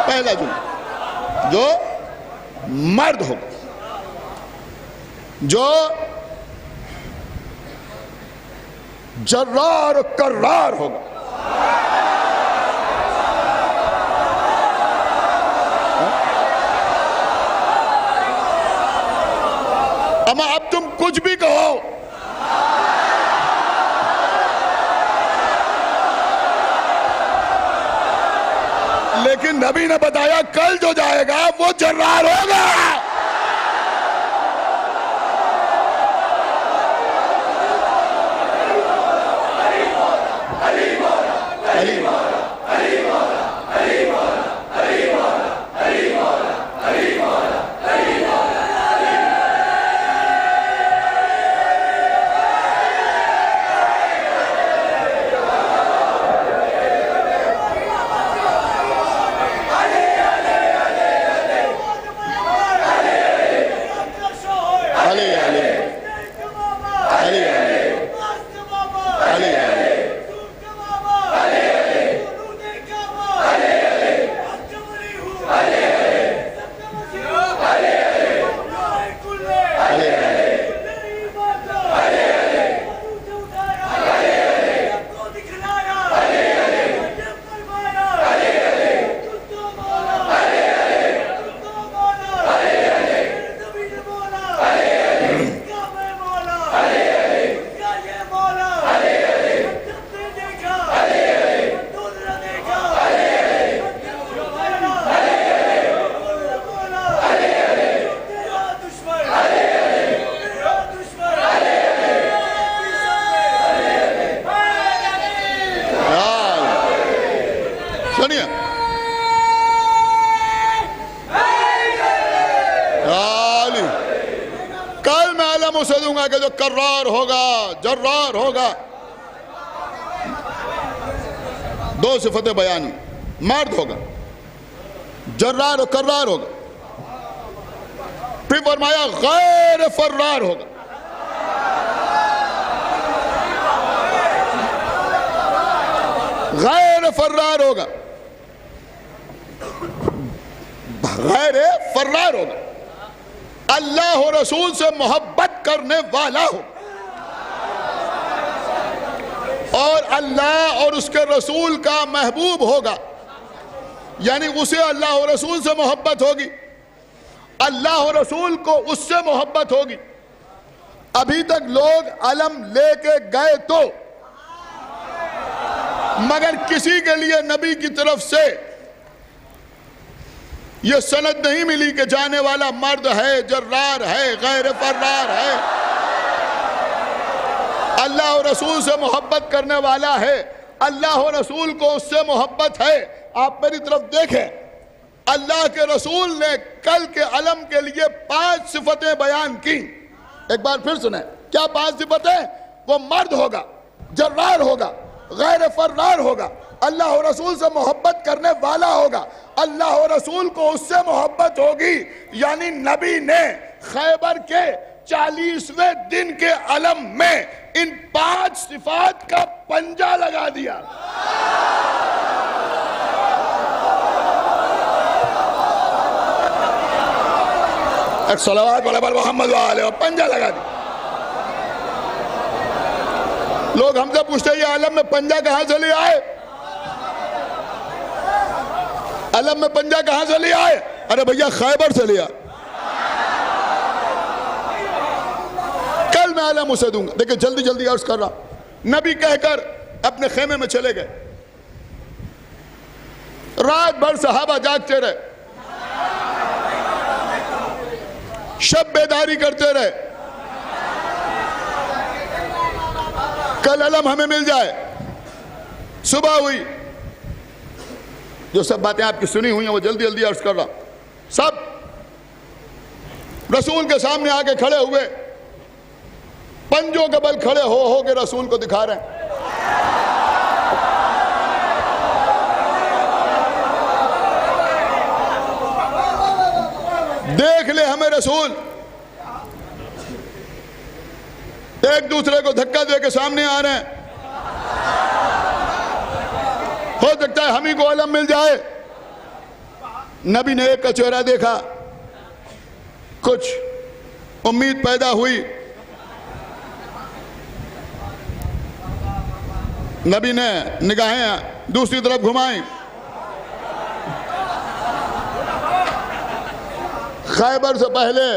पहला जुमला, जो मर्द होगा, जो जर्रार कर्रार होगा। अमा अब तुम कुछ भी कहो, लेकिन नबी ने बताया कल जो जाएगा वो जर्रार होगा। उसे दूंगा कि जो कर्रार होगा, जर्रार होगा। दो सिफतें बयान, मर्द होगा, जर्रार और कर्रार होगा। फिर फरमाया गैर फर्रार होगा। गैर फर्रार होगा, गैर फर्रार होगा। अल्लाह और रसूल से मोहब्बत करने वाला हो और अल्लाह और उसके रसूल का महबूब होगा, यानी उसे अल्लाह और रसूल से मोहब्बत होगी, अल्लाह और रसूल को उससे मोहब्बत होगी। अभी तक लोग अलम लेके गए तो, मगर किसी के लिए नबी की तरफ से यह सनद नहीं मिली कि जाने वाला मर्द है, जर्रार है, गैर फर्रार है, अल्लाह और रसूल से मोहब्बत करने वाला है, अल्लाह और रसूल को उससे मोहब्बत है। आप मेरी तरफ देखें, अल्लाह के रसूल ने कल के अलम के लिए 5 सिफतें बयान की। एक बार फिर सुने, क्या 5 सिफतें? वो मर्द होगा, जर्रार होगा, गैर फर्रार होगा, अल्लाह और रसूल से मोहब्बत करने वाला होगा, अल्लाह और रसूल को उससे मोहब्बत होगी। यानी नबी ने खैबर के 40वें दिन के अलम में इन 5 सिफात का पंजा लगा दिया। सलावत मोहम्मद वाले पंजा लगा दिया। लोग हमसे पूछते हैं ये अलम में पंजा कहां से ले आए, अलम में पंजा कहां से ले आए? अरे भैया खैबर से लिया। कल मैं अलम उसे दूंगा। देखिए जल्दी जल्दी अर्ज कर रहा, नबी कहकर अपने खेमे में चले गए। रात भर सहाबा जागते रहे, शब बेदारी करते रहे, कल अलम हमें मिल जाए। सुबह हुई, जो सब बातें आपकी सुनी हुई हैं वो जल्दी जल्दी अर्ज कर रहा। सब रसूल के सामने आके खड़े हुए, पंजों के बल खड़े हो के रसूल को दिखा रहे हैं। देख ले हमें रसूल। एक दूसरे को धक्का दे के सामने आ रहे हैं। हो सकता है हम ही को अलम मिल जाए। नबी ने एक का चेहरा देखा, कुछ उम्मीद पैदा हुई। नबी ने निगाहें दूसरी तरफ घुमाई। खैबर से पहले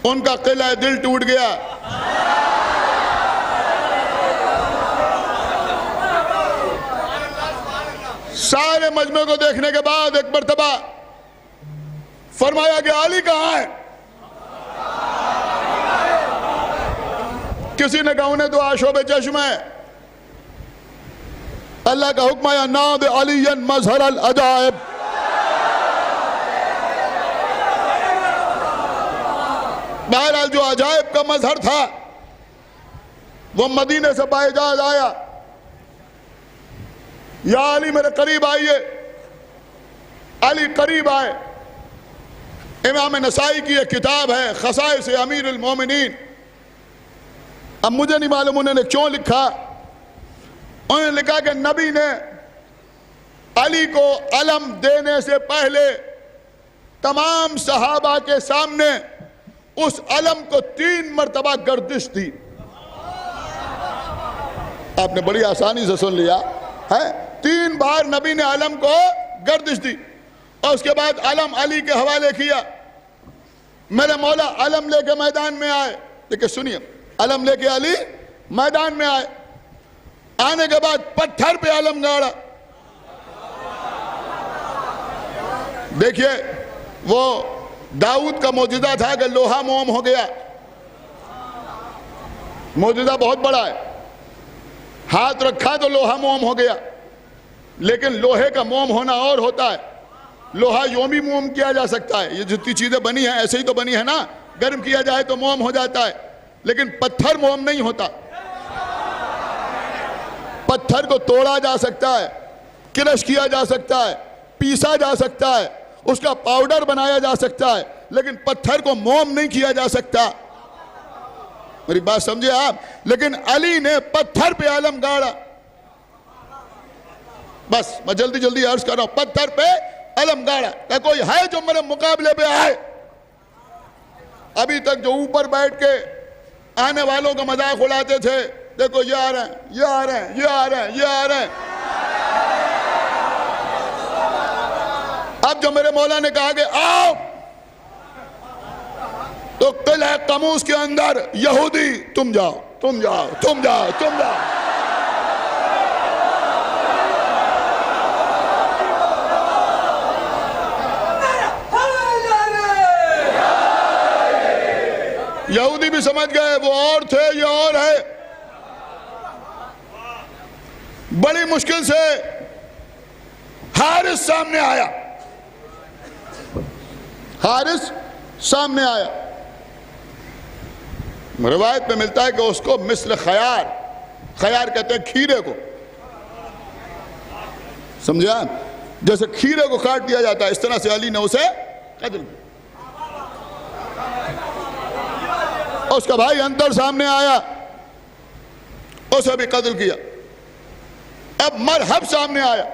उनका किला दिल टूट गया। सारे मजमे को देखने के बाद एक मरतबा फरमाया कि अली कहां है? किसी ने कहा उन्हें तो आशोबे चश्म है। अल्लाह का हुक्म आया, नाद अलीयन मजहर अल अजायब। बहरहाल जो अजायब का मजहर था वो मदीने से बाएजाज आया। या अली मेरे करीब आइए। अली करीब आए। इमाम नसाई की एक किताब है खसाइस अमीर अल मोमिनीन। अब मुझे नहीं मालूम उन्होंने क्यों लिखा। उन्होंने लिखा कि नबी ने अली को अलम देने से पहले तमाम सहाबा के सामने उस अलम को 3 मरतबा गर्दिश दी। आपने बड़ी आसानी से सुन लिया है। 3 बार नबी ने अलम को गर्दिश दी और उसके बाद अलम अली के हवाले किया। मेरे मौला अलम लेके मैदान में आए। देखिए सुनिए, अलम लेके अली मैदान में आए। आने के बाद पत्थर पे अलम गाड़ा। देखिए वो दाऊद का मौजूदा था कि लोहा मोम हो गया। मौजूदा बहुत बड़ा है। हाथ रखा तो लोहा मोम हो गया। लेकिन लोहे का मोम होना और होता है। लोहा यूं भी मोम किया जा सकता है। ये जितनी चीजें बनी हैं ऐसे ही तो बनी है ना। गर्म किया जाए तो मोम हो जाता है। लेकिन पत्थर मोम नहीं होता। पत्थर को तोड़ा जा सकता है, क्रश किया जा सकता है, पीसा जा सकता है, उसका पाउडर बनाया जा सकता है, लेकिन पत्थर को मोम नहीं किया जा सकता। मेरी बात समझे आप। लेकिन अली ने पत्थर पे आलम गाड़ा। बस मैं जल्दी जल्दी अर्ज कर रहा हूं। पत्थर पे आलम गाड़ा। क्या कोई है जो मेरे मुकाबले पे आए? अभी तक जो ऊपर बैठ के आने वालों का मजाक उड़ाते थे, देखो ये आ रहे हैं, ये आ रहे हैं, ये आ रहे हैं, ये आ रहे हैं। अब जो मेरे मौला ने कहा कि आओ, तो किला कमूस के अंदर यहूदी तुम जाओ, तुम जाओ, तुम जाओ, तुम जाओ। यहूदी भी समझ गए वो और थे, ये और है। बड़ी मुश्किल से हारिस सामने आया। हारिस सामने आया। रिवायत में मिलता है कि उसको मिस्ल खयार, खयार कहते हैं खीरे को, समझा? जैसे खीरे को काट दिया जाता है, इस तरह से अली ने उसे कत्ल किया। उसका भाई अंतर सामने आया, उसे भी कत्ल किया। अब मरहब सामने आया।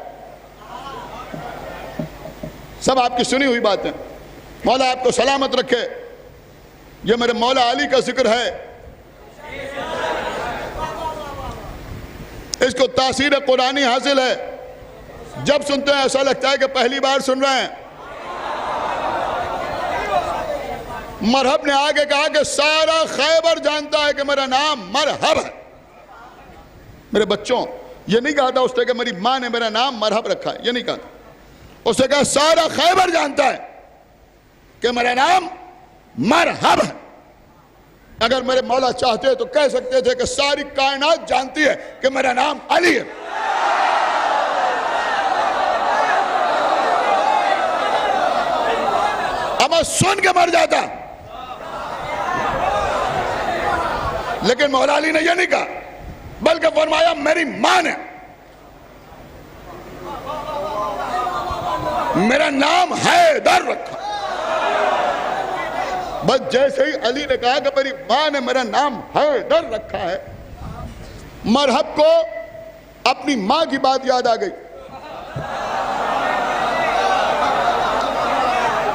सब आपकी सुनी हुई बातें। मौला आपको सलामत रखे। ये मेरे मौला अली का जिक्र है। इसको तासीर कुरानी हासिल है। जब सुनते हैं ऐसा लगता है कि पहली बार सुन रहे हैं। मरहब ने आगे कहा कि सारा खैबर जानता है कि मेरा नाम मरहब है। मेरे बच्चों, ये नहीं कहा था उसने कि मेरी मां ने मेरा नाम मरहब रखा है, ये नहीं कहा था। उसने कहा सारा खैबर जानता है कि मेरा नाम मरहब है। अगर मेरे मौला चाहते तो कह सकते थे कि सारी कायनात जानती है कि मेरा नाम अली है। अब आवाज सुन के मर जाता। लेकिन मौला अली ने यह नहीं कहा, बल्कि फरमाया मेरी मां ने मेरा नाम हैदर रखा। बस जैसे ही अली ने कहा कि मेरी मां ने मेरा नाम हैदर रखा है, मरहब को अपनी मां की बात याद आ गई।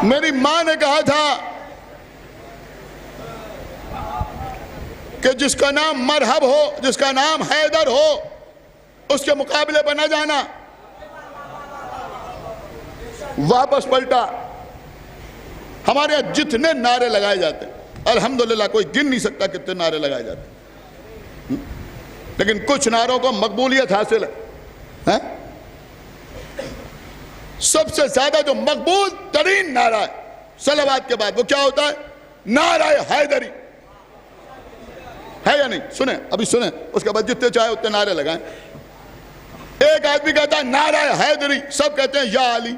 मेरी मां ने कहा था कि जिसका नाम मरहब हो, जिसका नाम हैदर हो, उसके मुकाबले पर न जाना। वापस पलटा। हमारे यहां जितने नारे लगाए जाते हैं, अल्हम्दुलिल्लाह कोई गिन नहीं सकता कितने नारे लगाए जाते हैं, लेकिन कुछ नारों को मकबूलियत हासिल है। सबसे ज्यादा जो मकबूल तरीन नारा है सलावत के बाद, वो क्या होता है? नारा हैदरी है या नहीं? सुने, अभी सुने, उसके बाद जितने चाहे उतने नारे लगाएं। एक आदमी कहता है नारा हैदरी, सब कहते हैं या अली।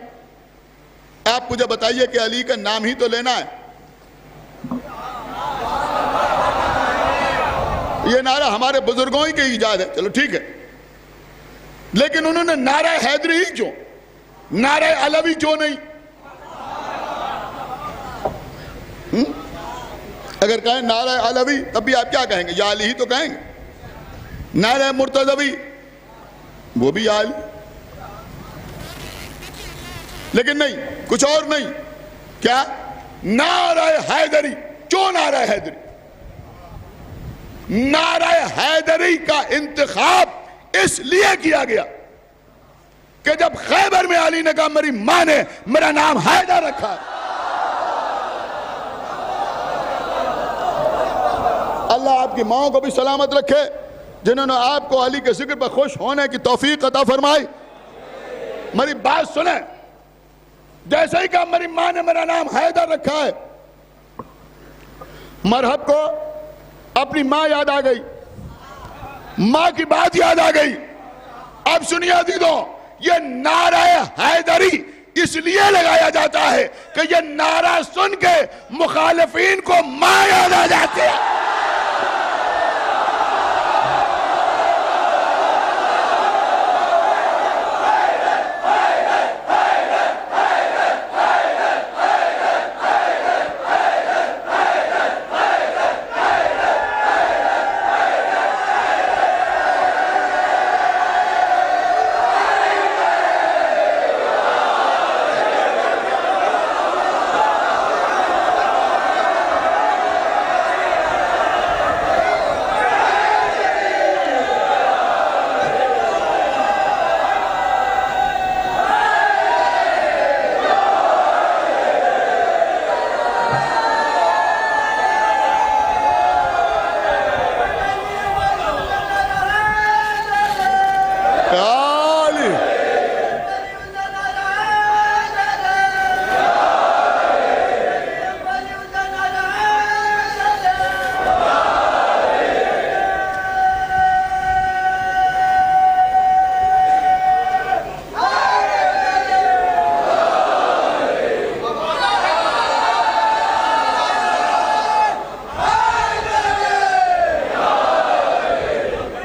आप मुझे बताइए कि अली का नाम ही तो लेना है। ये नारा हमारे बुजुर्गों ही की इजाद है, चलो ठीक है, लेकिन उन्होंने नारा हैदरी ही क्यों, नारा अलवी क्यों नहीं? अगर कहें नारा अलवी तब भी आप क्या कहेंगे? या अली ही तो कहेंगे। नारा मुर्तज़वी, वो भी या अली, लेकिन नहीं, कुछ और नहीं। क्या? नारा हैदरी। क्यों नारा हैदरी? नारा हैदरी का इंतखाब इसलिए किया गया कि जब खैबर में अली ने कहा मेरी मां ने मेरा नाम हैदर रखा। अल्लाह आपकी माओं को भी सलामत रखे, जिन्होंने आपको अली के जिक्र पर खुश होने की तौफीक अता फरमाई। मेरी बात सुने, जैसे ही कहा मेरी मां ने मेरा नाम हैदर रखा है, मरहब को अपनी मां याद आ गई, मां की बात याद आ गई। अब सुनिए अजीजों, ये नारा हैदरी इसलिए लगाया जाता है कि ये नारा सुन के मुखालिफिन को मां याद आ जाती है।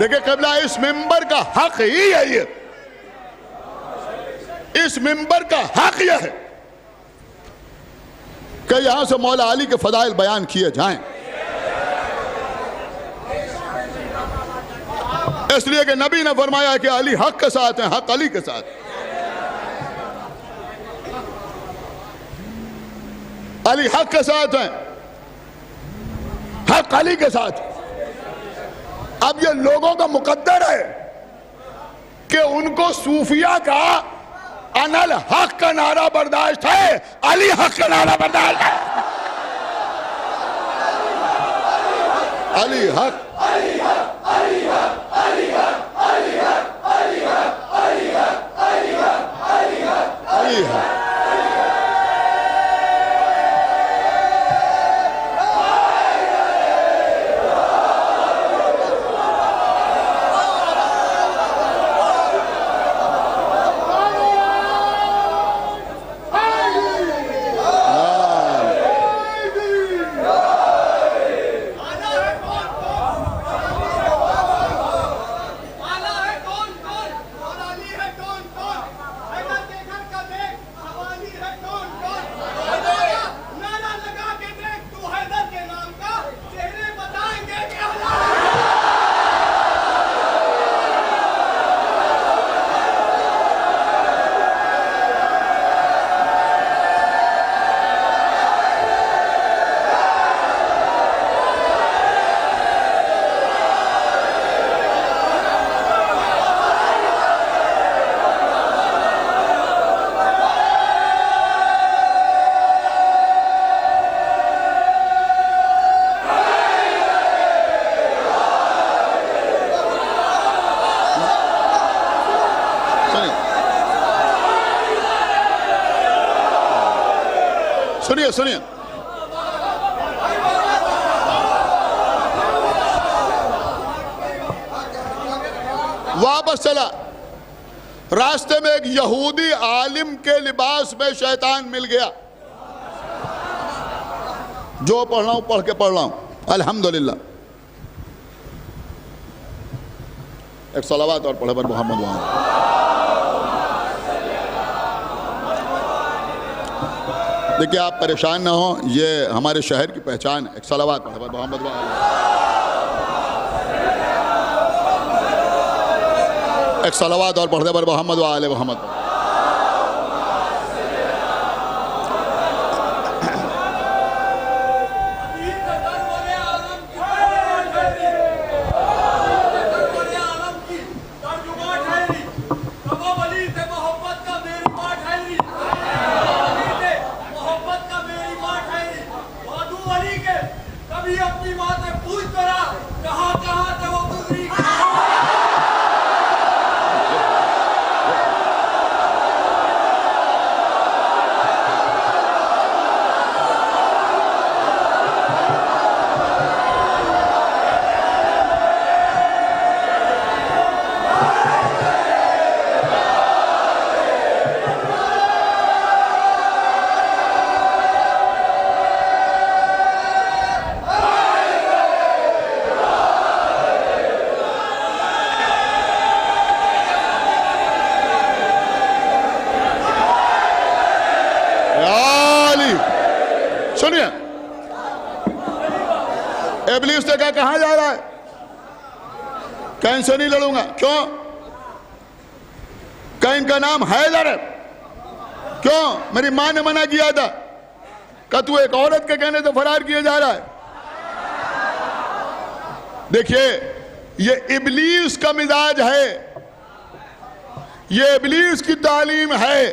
देखिए क़िबला, इस मिंबर का हक ही है, ये इस मिंबर का हक यह है कि यहां से मौला अली के फदाइल बयान किए जाएं, इसलिए कि नबी ने फरमाया कि अली हक के साथ हैं, हक अली के साथ। अली हक के साथ हैं, हक अली के साथ। अब ये लोगों का मुकद्दर है कि उनको सूफिया का अनल हक का नारा बर्दाश्त है, अली हक का नारा बर्दाश्त है। अली हक, अली हक, अली हक, अली हक, अली हक, अली हक, अली हक, अली हक, अली हक, अली हक। सुनिए सुनिए, वापस चला। रास्ते में एक यहूदी आलिम के लिबास में शैतान मिल गया। जो पढ़ रहा हूं पढ़ के पढ़ रहा हूं, अल्हम्दुलिल्लाह। एक सलावत और पढ़े पर मोहम्मद वहां। देखिए आप परेशान ना हो, ये हमारे शहर की पहचान है। एक सलावत पढ़े पर मोहम्मद वहां। एक सलावत और पढ़ दे पर मोहम्मद व आले मोहम्मद। अपनी माँ से पूछ करा कहाँ कहाँ से वो गुजरी। सुनिए, इब्लीस ने कहा कहां जा रहा है? कैन से नहीं लड़ूंगा। क्यों? कैन का नाम हैदर है। क्यों? मेरी मां ने मना किया था। का तू एक औरत के कहने से फरार किया जा रहा है। देखिए ये इब्लीस का मिजाज है, ये इब्लीस की तालीम है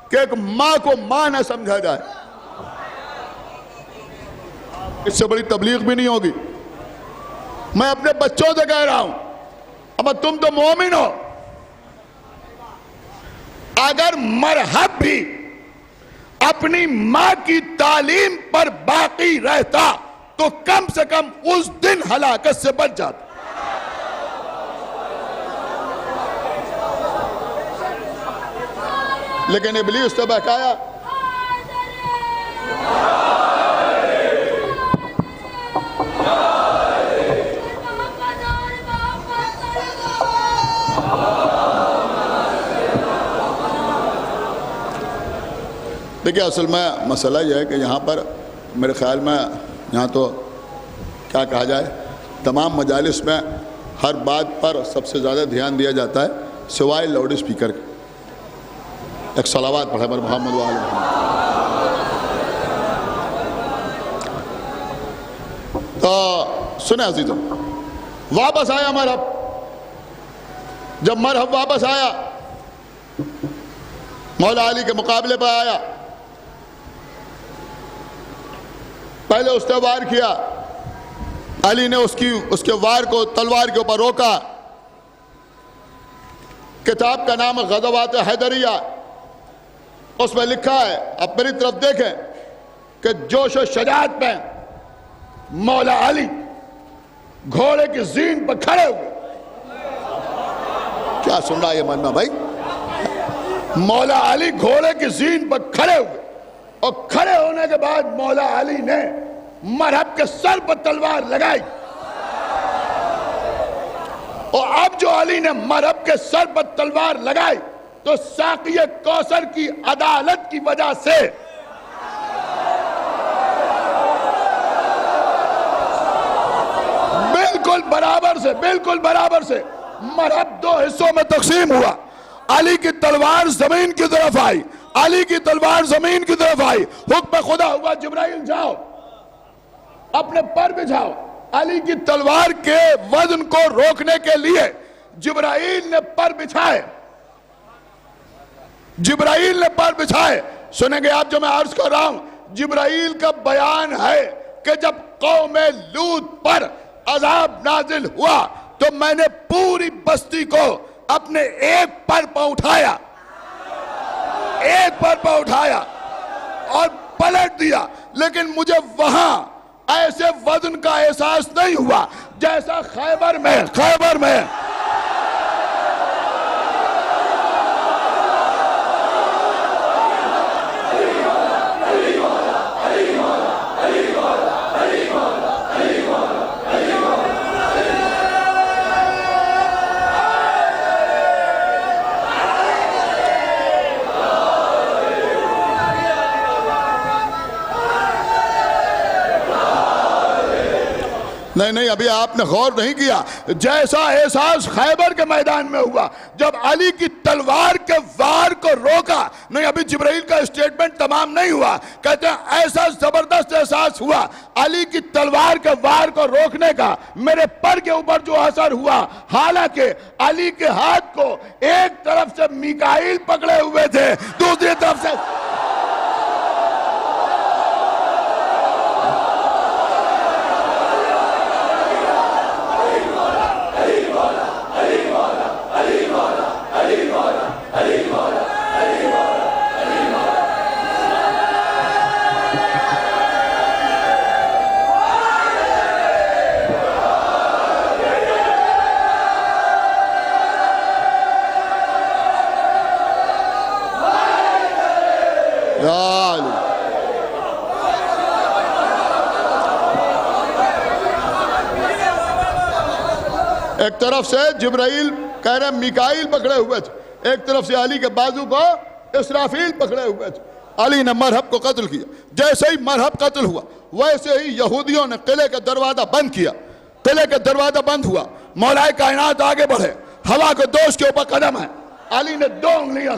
कि एक मां को मां न समझा जाए। इससे बड़ी तबलीग भी नहीं होगी। मैं अपने बच्चों से कह रहा हूं, अब तुम तो मोमिन हो, अगर मरहब भी अपनी मां की तालीम पर बाकी रहता तो कम से कम उस दिन हलाकत से बच जाता। लेकिन इब्लीस तो बहकाया। देखिए असल में मसला यह है कि यहाँ पर मेरे ख्याल में यहाँ तो क्या कहा जाए, तमाम मजालिस में हर बात पर सबसे ज़्यादा ध्यान दिया जाता है सिवाय लाउड स्पीकर के। एक सलावत पढ़े पर मोहम्मद वाले। तो सुने अजीज़ों, वापस आया मरहब। जब मरहब वापस आया, मौला अली के मुकाबले पर आया। पहले उसने वार किया, अली ने उसके वार को तलवार के ऊपर रोका। किताब का नाम ग़ज़वात हैदरिया, उसमें लिखा है, आप मेरी तरफ देखें कि जोश और शजाअत में मौला अली घोड़े की ज़ीन पर खड़े हुए। क्या सुन रहा है ये मन्ना भाई? मौला अली घोड़े की ज़ीन पर खड़े हुए और खड़े होने के बाद मौला अली ने मरहब के सर पर तलवार लगाई। और अब जो अली ने मरहब के सर पर तलवार लगाई तो साक़िए कौसर की अदालत की वजह से बिल्कुल बराबर से मरहब दो हिस्सों में तकसीम हुआ। अली की तलवार जमीन की तरफ आई, अली की तलवार जमीन की तरफ आई। हुक्म खुदा हुआ, जिब्राइल जाओ अपने पर बिछाओ। अली की तलवार के वजन को रोकने के लिए जिब्राइल ने पर बिछाए, जिब्राइल ने पर बिछाए। सुनेंगे आप जो मैं अर्ज कर रहा हूं, जिब्राइल का बयान है कि जब कौमे लूत पर अजाब नाजिल हुआ तो मैंने पूरी बस्ती को अपने एक पर उठाया, एक पर उठाया और पलट दिया, लेकिन मुझे वहां ऐसे वजन का एहसास नहीं हुआ जैसा खैबर में। नहीं, अभी आपने गौर नहीं किया। जैसा एहसास खैबर के मैदान में हुआ जब अली की तलवार के वार को रोका। नहीं, अभी जिब्राइल का स्टेटमेंट तमाम नहीं हुआ। कहते हैं ऐसा जबरदस्त एहसास हुआ अली की तलवार के वार को रोकने का, मेरे पर के ऊपर जो असर हुआ। हालांकि अली के हाथ को एक तरफ से मिकाइल पकड़े हुए थे, दूसरी तरफ से एक तरफ से जिब्राइल कह रहे मिकाइल पकड़े हुए थे, एक तरफ से अली के बाजू को इसराफील पकड़े हुए थे। अली ने मरहब को कत्ल किया। जैसे ही मरहब कत्ल हुआ वैसे ही यहूदियों ने किले का दरवाजा बंद किया। किले का दरवाजा बंद हुआ, मौलाए कायनात आगे बढ़े, हवा के दोष के ऊपर कदम है। अली ने दो उंगलियों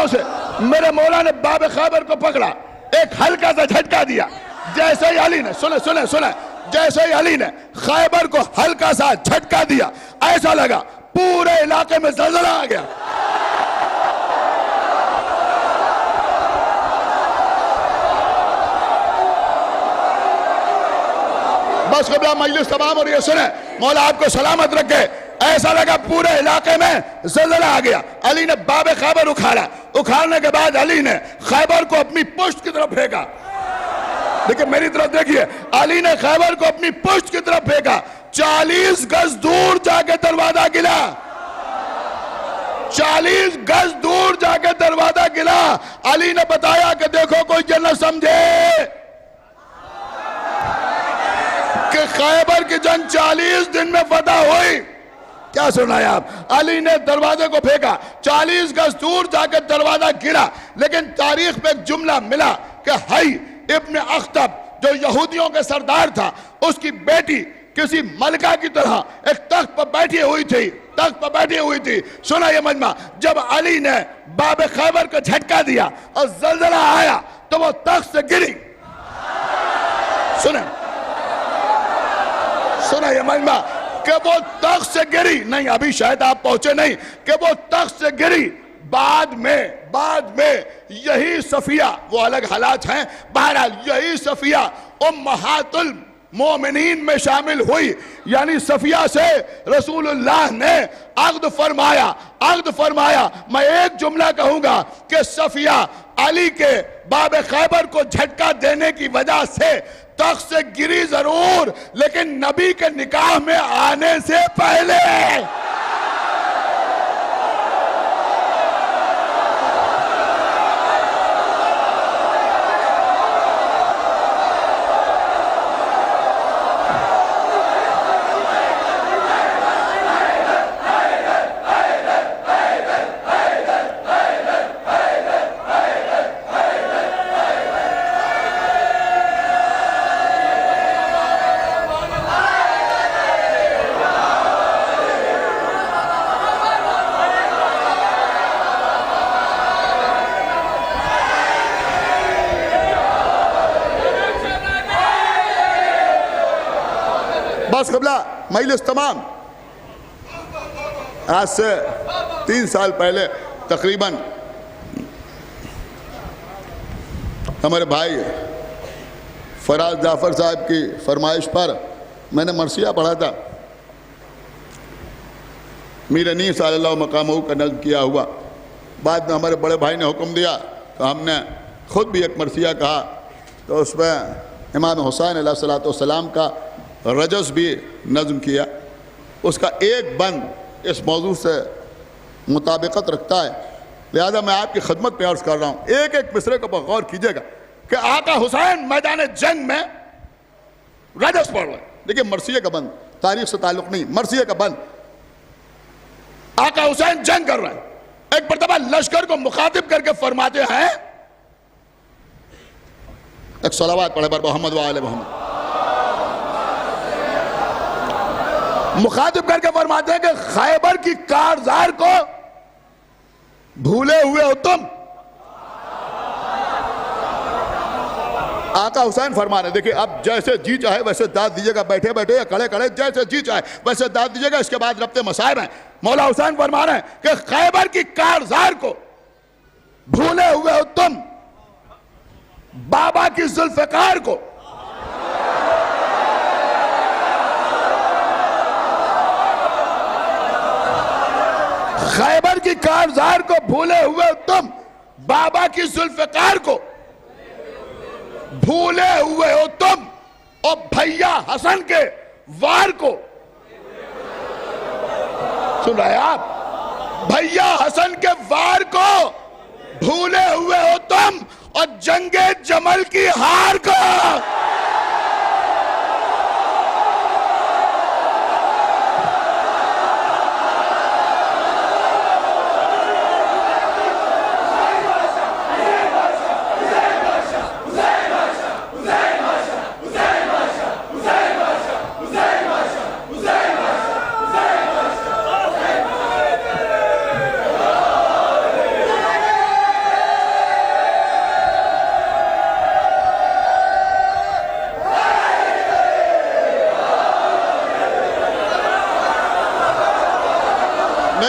से मेरे मौला ने बाब खैबर को पकड़ा, एक हल्का सा झटका दिया। जैसे ही अली ने सुने जैसे ही अली ने खैबर को हल्का सा झटका दिया, ऐसा लगा पूरे इलाके में ज़लज़ला आ गया। बस क़िबला मजलिस तमाम और ये सुने, मौला आपको सलामत रखे। ऐसा लगा पूरे इलाके में ज़लज़ला आ गया। अली ने बाब खैबर उखाड़ने के बाद अली ने खैबर को अपनी पुष्ट की तरफ फेंका। देखिए मेरी तरफ देखिए, अली ने खैबर को अपनी पुष्ट की तरफ फेंका। 40 गज दूर जाके दरवाजा गिरा, 40 गज दूर जाके दरवाजा गिरा। अली ने बताया कि देखो कोई ये न समझे कि खैबर की जंग 40 दिन में फतह हुई। क्या सुनाया आप? अली ने दरवाजे को फेंका, 40 गज दूर जाकर दरवाजा गिरा। लेकिन तारीख में एक जुमला मिला कि हई इब्न अख्तब जो यहूदियों के सरदार था, उसकी बेटी किसी मलका की तरह एक तख्त पर बैठी हुई थी। सुना ये मजमा, जब अली ने बाब खैबर को झटका दिया और ज़लज़ला आया तो वो तख्त से गिरी। सुना ये मजमा कि वो तख्त से गिरी। नहीं, अभी शायद आप पहुंचे नहीं कि वो तख्त से गिरी। बाद में यही सफिया, वो अलग हालात हैं, बहरहाल यही सफिया उम्महातुल मोमिनीन में शामिल हुई। यानी सफिया से रसूलुल्लाह ने अक़्द फरमाया। मैं एक जुमला कहूंगा कि सफिया अली के बाब खैबर को झटका देने की वजह से तख्त से गिरी जरूर, लेकिन नबी के निकाह में आने से पहले। बस क़िबला मजलिस तमाम। आज से 3 साल पहले तकरीबन हमारे भाई फराज जाफर साहब की फरमाइश पर मैंने मरसिया पढ़ा था। मीर नीम सल्लल्लाहु मकामहू का नज़्म किया हुआ। बाद में हमारे बड़े भाई ने हुक्म दिया तो हमने ख़ुद भी एक मरसिया कहा, तो उसमें इमाम हुसैन अलैहिस्सलाम का रजस भी नज़्म किया। उसका एक बंद इस मौजू से मुताबिकत रखता है, लिहाजा मैं आपकी खिदमत पे अर्ज़ कर रहा हूँ। एक एक मिसरे को गौर कीजिएगा कि आका हुसैन मैदान जंग में रजस पढ़ रहे हैं। देखिए मरसिया का बंद, तारीख से ताल्लुक़ नहीं, मरसिया का बंद। आका हुसैन जंग कर रहे हैं, एक मरतबा लश्कर को मुखातिब करके फरमाते हैं, एक सलावत पढ़े पर मोहम्मद व आले मोहम्मद, मुखातिब करके फरमाते हैं कि खैबर की कारज़ार को भूले हुए हो तुम। आका हुसैन फरमा रहे, देखिए अब जैसे जी चाहे वैसे दाद दीजिएगा, बैठे बैठे या खड़े खड़े जैसे जी चाहे वैसे दाद दीजिएगा। इसके बाद रब्ते मसाइब हैं। मौला हुसैन फरमा रहे हैं कि खैबर की कारज़ार को भूले हुए हो तुम, बाबा की जुल्फ़िकार को खैबर की कारज़ार को भूले हुए हो तुम, बाबा की जुल्फ़िकार को भूले हुए हो तुम, और भैया हसन के वार को, सुन रहे आप, भैया हसन के वार को भूले हुए हो तुम, और जंगे जमल की हार को।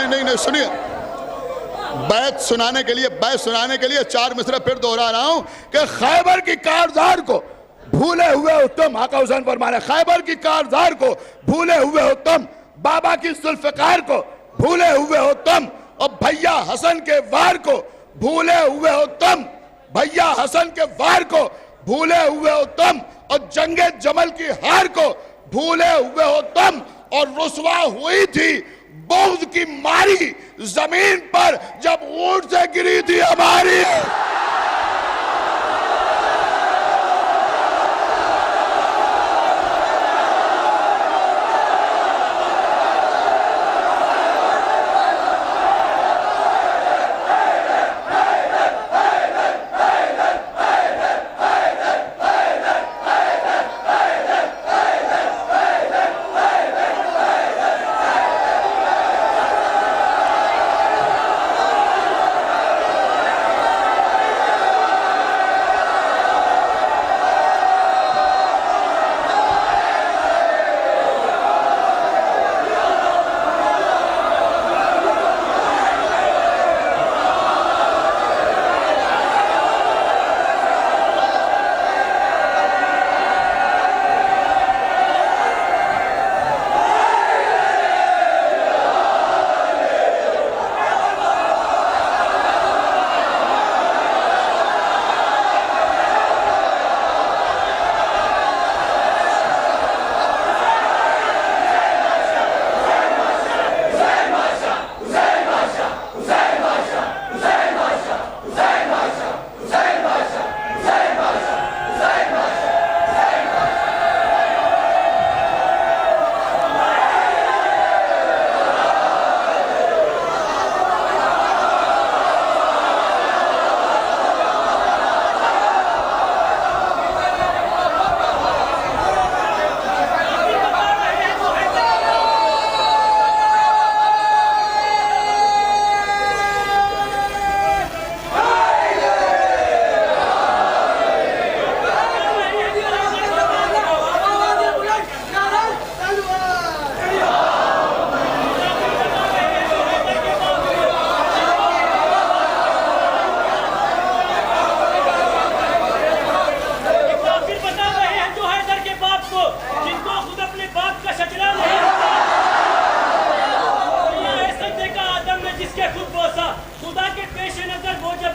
नहीं सुनिए, बैत सुनाने के लिए चार मिसरे फिर दोहरा रहा हूं कि खैबर की कारज़ार को भूले हुए हो तुम, आका हुसैन फरमा रहे, खैबर की कारज़ार को भूले हुए हो तुम, बाबा की जुल्फ़िकार को भूले हुए हो तुम, और भैया हसन के वार को भूले हुए हो तुम, भैया हसन के वार को भूले हुए हो तुम, और जंगे जमल की हार को भूले हुए हो तुम। और रुसवा हुई थी बुग़्ज़ की मारी जमीन पर जब ऊंट से गिरी थी हमारी।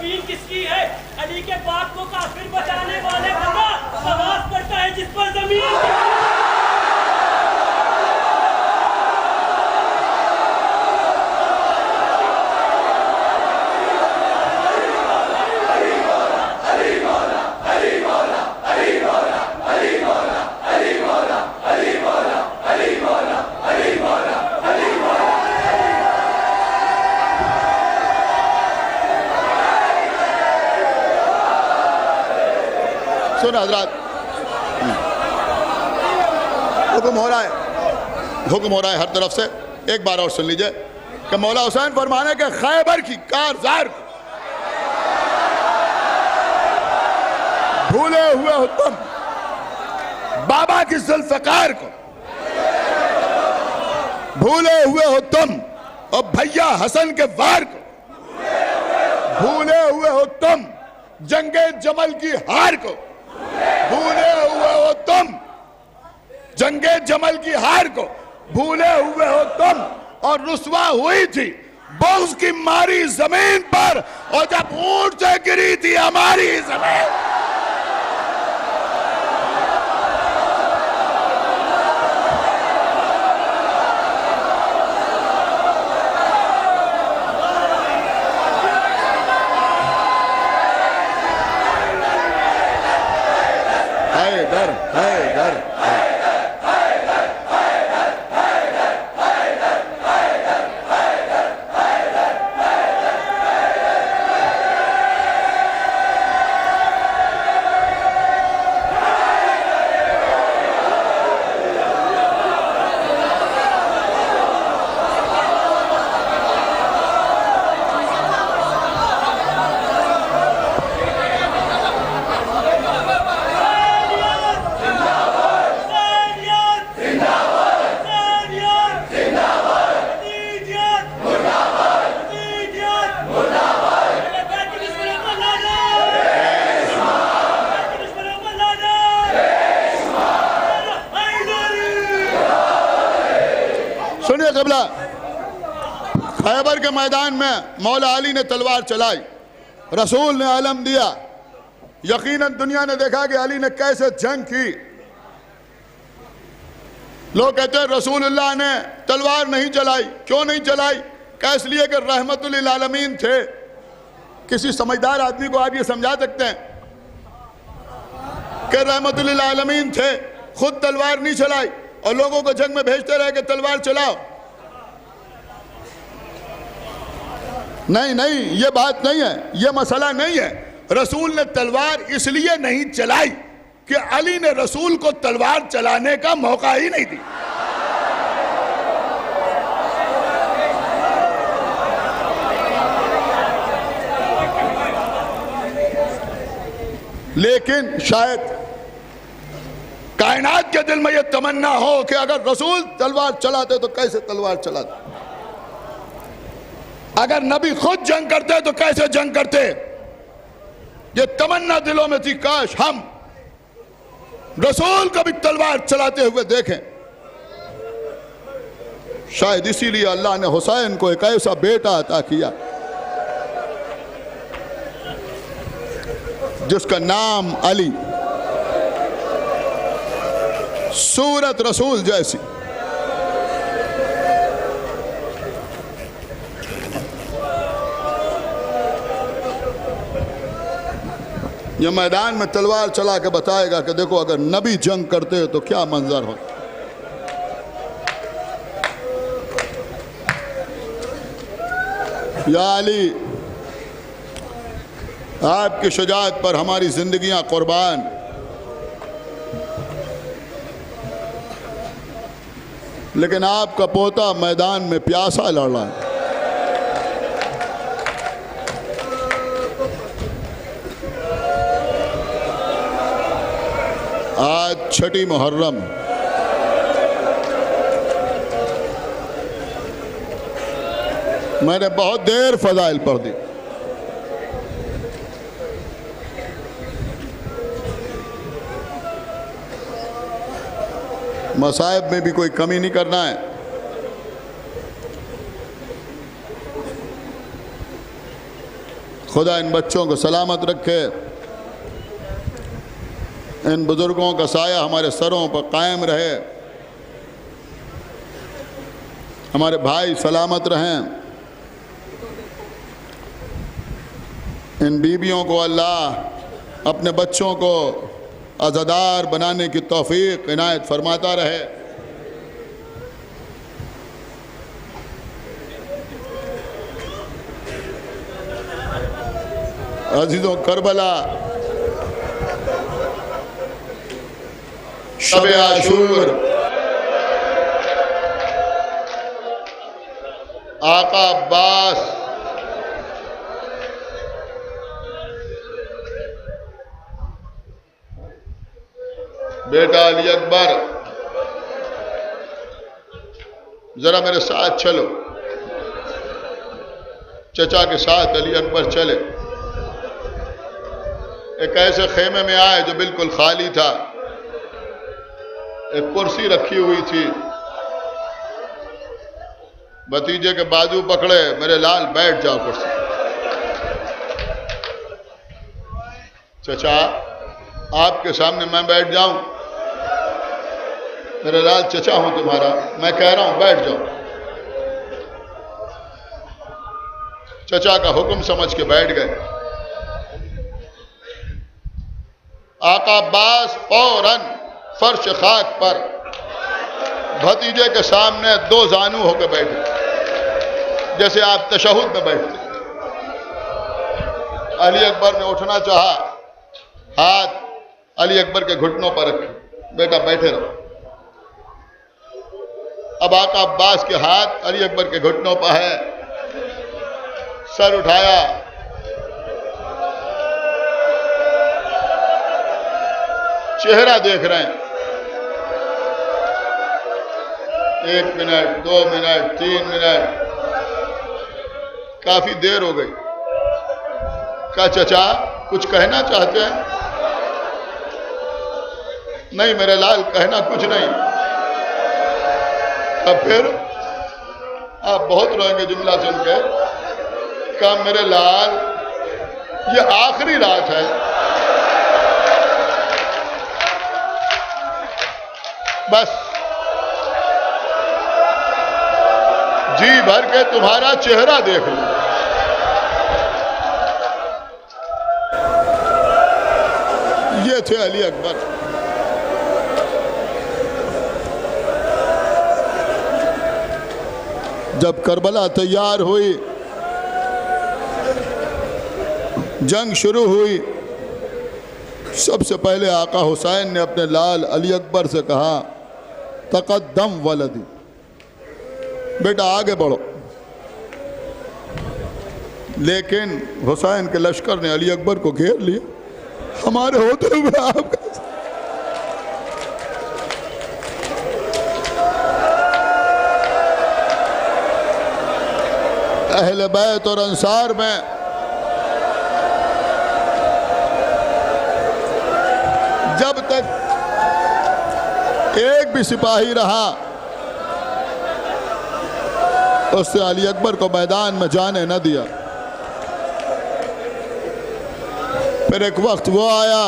जमीन किसकी है? अली के बाप को काफिर बचाने वाले बंदा सवाल करता है जिस पर जमीन सुन हजरात, हुक्म हो रहा है हर तरफ से। एक बार और सुन लीजिए कि मौला हुसैन फरमाने के खैबर की कारजार को भूले हुए हो तुम, बाबा की जुल्फ़कार को भूले हुए हो तुम, और भैया हसन के वार को भूले हुए हो तुम, जंगे जमल की हार को भूले हुए हो तुम, जंगे जमल की हार को भूले हुए हो तुम। और रुसवा हुई थी बोझ की मारी जमीन पर, और जब ऊंट से गिरी थी हमारी जमीन। सुनिए क़िबला, खैबर के मैदान में मौला अली ने तलवार चलाई, रसूल ने आलम दिया। यकीनन दुनिया ने देखा कि अली ने कैसे जंग की। लोग कहते हैं रसूलुल्लाह ने तलवार नहीं चलाई। क्यों नहीं चलाई? क्या इसलिए कि रहमतुल लिल आलमीन थे? किसी समझदार आदमी को आप ये समझा सकते हैं कि रहमतुल लिल आलमीन थे, खुद तलवार नहीं चलाई और लोगों को जंग में भेजते रहे कि तलवार चलाओ? नहीं नहीं, ये बात नहीं है, ये मसला नहीं है। रसूल ने तलवार इसलिए नहीं चलाई कि अली ने रसूल को तलवार चलाने का मौका ही नहीं दी। लेकिन शायद कायनात के दिल में यह तमन्ना हो कि अगर रसूल तलवार चलाते तो कैसे तलवार चलाते, अगर नबी खुद जंग करते तो कैसे जंग करते। ये तमन्ना दिलों में थी, काश हम रसूल को भी तलवार चलाते हुए देखें। शायद इसीलिए अल्लाह ने हुसैन को एक ऐसा बेटा अता किया जिसका नाम अली, सूरत रसूल जैसी। यह मैदान में तलवार चला के बताएगा कि देखो अगर नबी जंग करते तो क्या मंजर हो। या अली, आपकी शुजाअत पर हमारी जिंदगियां कुर्बान। लेकिन आपका पोता मैदान में प्यासा लड़ रहा है। आज 6 मुहर्रम, मैंने बहुत देर फजाइल पढ़ दी। मसाइब में भी कोई कमी नहीं करना है। खुदा इन बच्चों को सलामत रखे, इन बुज़ुर्गों का साया हमारे सरों पर कायम रहे, हमारे भाई सलामत रहें, इन बीबियों को अल्लाह अपने बच्चों को आज़ादार बनाने की तौफीक इनायत फरमाता रहे। अजीज़ों, करबला शब आशूर आका अब्बास बेटा अली अकबर, जरा मेरे साथ चलो। चचा के साथ अली अकबर चले। एक ऐसे खेमे में आए जो बिल्कुल खाली था, एक कुर्सी रखी हुई थी। भतीजे के बाजू पकड़े, मेरे लाल बैठ जाओ कुर्सी। चचा, आपके सामने मैं बैठ जाऊं? मेरे लाल चचा हूं तुम्हारा, मैं कह रहा हूं बैठ जाओ। चचा का हुक्म समझ के बैठ गए। आका अब्बास फौरन फर्श खाक पर भतीजे के सामने दो जानू होकर बैठे, जैसे आप तशहुद में बैठते। अली अकबर ने उठना चाहा, हाथ अली अकबर के घुटनों पर रखे, बेटा बैठे रहो। अब आका अब्बास के हाथ अली अकबर के घुटनों पर है, सर उठाया, चेहरा देख रहे हैं। 1 मिनट, 2 मिनट, 3 मिनट, काफी देर हो गई। क्या चचा कुछ कहना चाहते हैं? नहीं मेरे लाल, कहना कुछ नहीं। तब फिर आप बहुत रोएंगे जुमला सुन के। कहा मेरे लाल, ये आखिरी रात है, बस जी भर के तुम्हारा चेहरा देख लो। ये थे अली अकबर। जब करबला तैयार हुई, जंग शुरू हुई, सबसे पहले आका हुसैन ने अपने लाल अली अकबर से कहा, तकद्दम वलदी, बेटा आगे बढ़ो। लेकिन हुसैन के लश्कर ने अली अकबर को घेर लिया। हमारे होते हुए आप अहले बैत और अंसार में जब तक एक भी सिपाही रहा, उससे अली अकबर को मैदान में जाने न दिया। फिर एक वक्त वो आया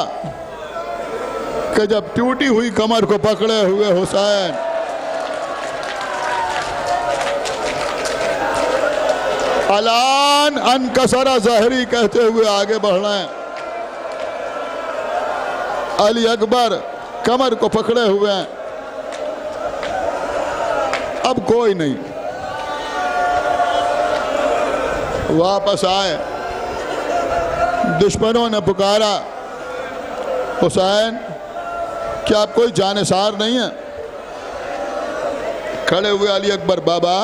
कि जब टूटी हुई कमर को पकड़े हुए हुसैन अलान अनकसरा ज़हरी कहते हुए आगे बढ़ रहे हैं। अली अकबर कमर को पकड़े हुए हैं, अब कोई नहीं। वापस आए, दुश्मनों ने पुकारा, हुसैन क्या आप कोई जानिसार नहीं है? खड़े हुए अली अकबर, बाबा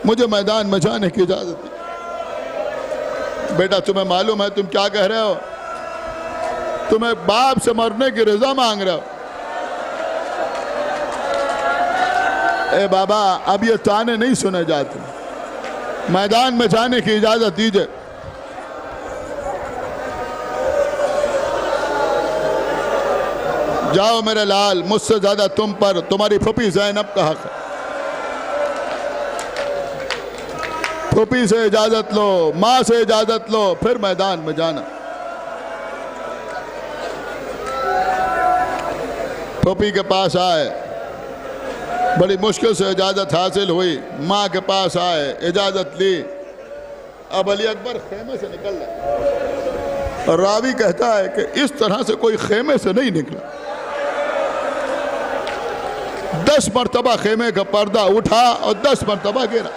मुझे मैदान में जाने की इजाजत दी। बेटा तुम्हें मालूम है तुम क्या कह रहे हो? तुम्हें बाप से मरने की रजा मांग रहे हो। ए बाबा, अब ये ताने नहीं सुने जाते, मैदान में जाने की इजाजत दीजिए। जाओ मेरे लाल, मुझसे ज्यादा तुम पर तुम्हारी फूफी ज़ैनब का हक है। फूफी से इजाजत लो, माँ से इजाजत लो, फिर मैदान में जाना। फूफी के पास आए, बड़ी मुश्किल से इजाजत हासिल हुई, माँ के पास आए, इजाजत ली। अब अली अकबर खेमे से निकल रहे। रावी कहता है कि इस तरह से कोई खेमे से नहीं निकला। 10 मरतबा खेमे का पर्दा उठा और 10 मरतबा गिरा।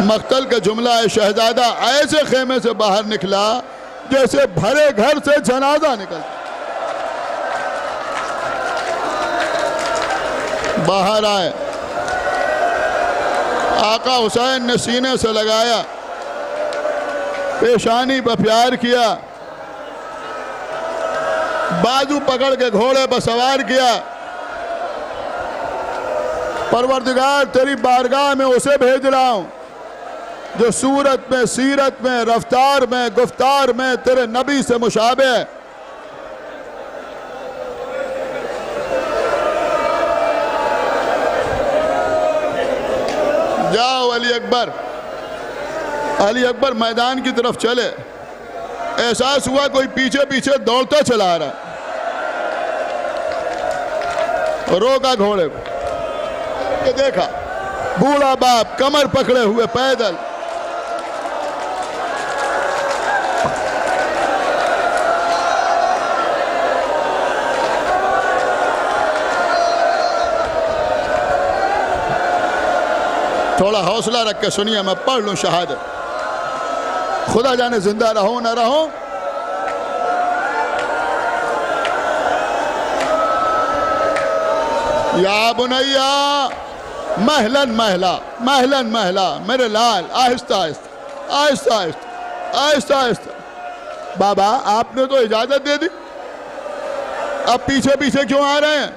मक्तल का जुमला है, शहजादा ऐसे खेमे से बाहर निकला जैसे भरे घर से जनाजा निकलता। बाहर आए, आका हुसैन ने सीने से लगाया, पेशानी पर प्यार किया, बाजू पकड़ के घोड़े पर सवार किया। परवरदिगार तेरी बारगाह में उसे भेज रहा हूं जो सूरत में, सीरत में, रफ्तार में, गुफ्तार में तेरे नबी से मुशाबे है। जाओ अली अकबर। अली अकबर मैदान की तरफ चले, एहसास हुआ कोई पीछे पीछे दौड़ता चला रहा। रोका घोड़े को, देखा बूढ़ा बाप कमर पकड़े हुए पैदल। थोड़ा हौसला रख के सुनिए, मैं पढ़ लूं शहादत। खुदा जाने जिंदा रहो ना रहो। या बुनैया महलन महला, महलन महला, मेरे लाल आहिस्ता आहिस्ता, आहिस्ता आहिस्ता, आहिस्ता आहिस्ता। बाबा आपने तो इजाजत दे दी, अब पीछे पीछे क्यों आ रहे हैं?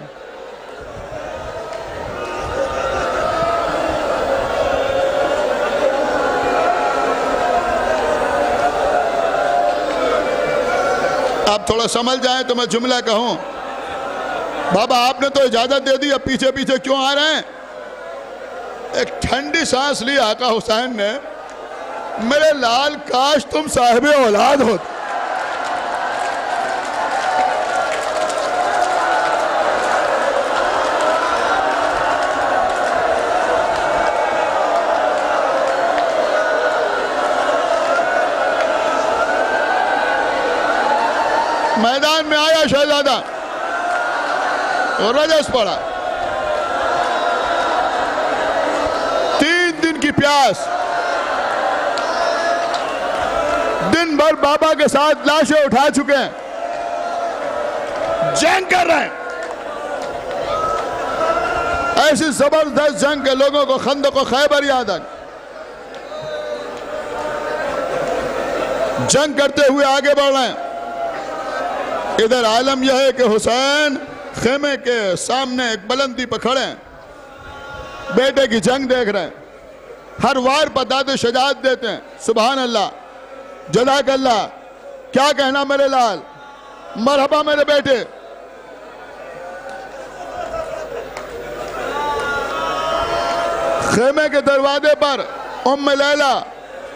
आप थोड़ा समझ जाएं तो मैं जुमला कहूं। बाबा आपने तो इजाजत दे दी, अब पीछे पीछे क्यों आ रहे हैं? एक ठंडी सांस ली आका हुसैन ने, मेरे लाल काश तुम साहिब औलाद होते। मैदान में आया शहजादा और रजस पड़ा। 3 दिन की प्यास, दिन भर बाबा के साथ लाशें उठा चुके हैं, जंग कर रहे हैं। ऐसी जबरदस्त जंग के लोगों को खंदक और खैबर याद आ। जंग करते हुए आगे बढ़ रहे हैं। इधर आलम यह है कि हुसैन खेमे के सामने एक बुलंदी पर खड़े हैं, बेटे की जंग देख रहे हैं। हर वार पर दादे शजात देते हैं। सुभान अल्लाह, जज़ाक अल्लाह, क्या कहना मेरे लाल, मरहबा मेरे बेटे। खेमे के दरवाजे पर उम्मे लैला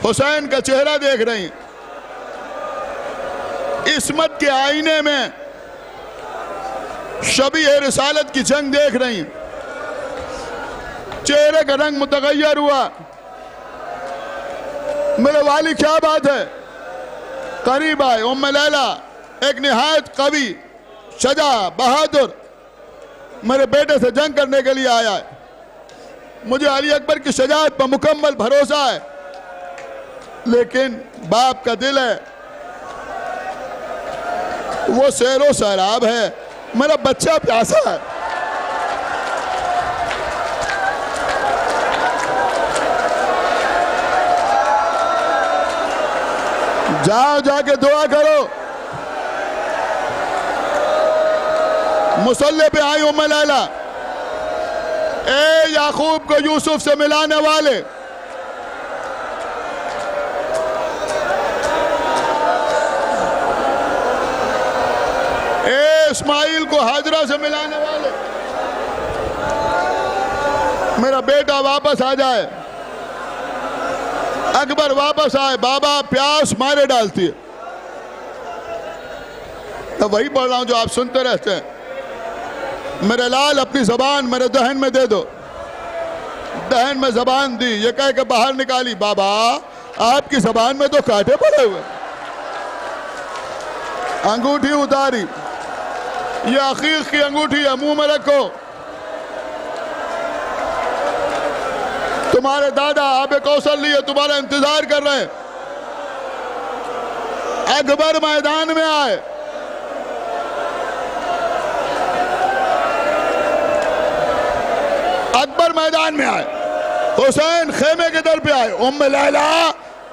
हुसैन का चेहरा देख रही हैं। इस्मत के आईने में शबीह रिसालत की जंग देख रही हैं। चेहरे का रंग मुतगय्यर हुआ। मेरे वाली क्या बात है? करीब आए। उम्मे लैला एक निहायत कवि, शजा, बहादुर मेरे बेटे से जंग करने के लिए आया है। मुझे अली अकबर की शजाअत पर मुकम्मल भरोसा है, लेकिन बाप का दिल है वो सैरो सैराब है, मेरा बच्चा प्यासा है। जाओ जाके दुआ करो। मुसल्ले पे आई उम्मे लैला, ए याकूब को यूसुफ से मिलाने वाले, ए इस्माइल को हाजरा से मिलाने वाले, मेरा बेटा वापस आ जाए, अकबर वापस आए। बाबा प्यास मारे डालती है। तो वही पढ़ रहा हूं जो आप सुनते रहते हैं। मेरे लाल अपनी जबान मेरे दहन में दे दो। दहन में जबान दी, ये कह के बाहर निकाली। बाबा आपकी जबान में तो कांटे पड़े हुए। अंगूठी उतारी, ये अकीक की अंगूठी है, मुंह में रखो। तुम्हारे दादा आबे कौशल लिए तुम्हारा इंतजार कर रहे हैं। अकबर मैदान में आए। अकबर मैदान में आए। हुसैन खेमे के दर पे आए। उम्मे लैला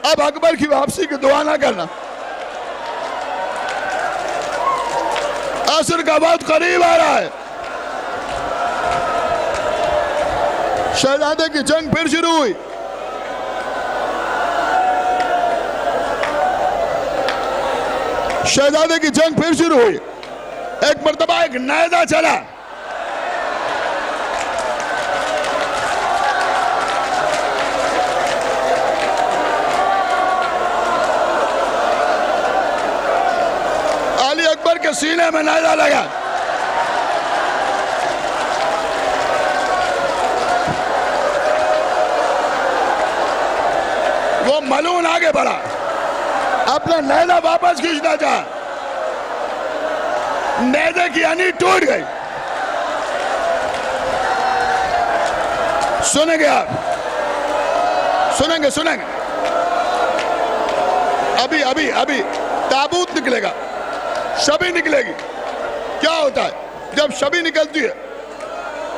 अब अकबर की वापसी की दुआ ना करना, असर का वक्त करीब आ रहा है। शहजादे की जंग फिर शुरू हुई। शहजादे की जंग फिर शुरू हुई। एक मर्तबा एक नायदा चला। अली अकबर के सीने में नायदा लगा। वो मलून आगे बढ़ा, अपना नैदा वापस खींचना चाहा। नैदे की अनी टूट गई। सुनेंगे आप, सुनेंगे सुनेंगे। अभी अभी अभी ताबूत निकलेगा, शबी निकलेगी। क्या होता है जब शबी निकलती है?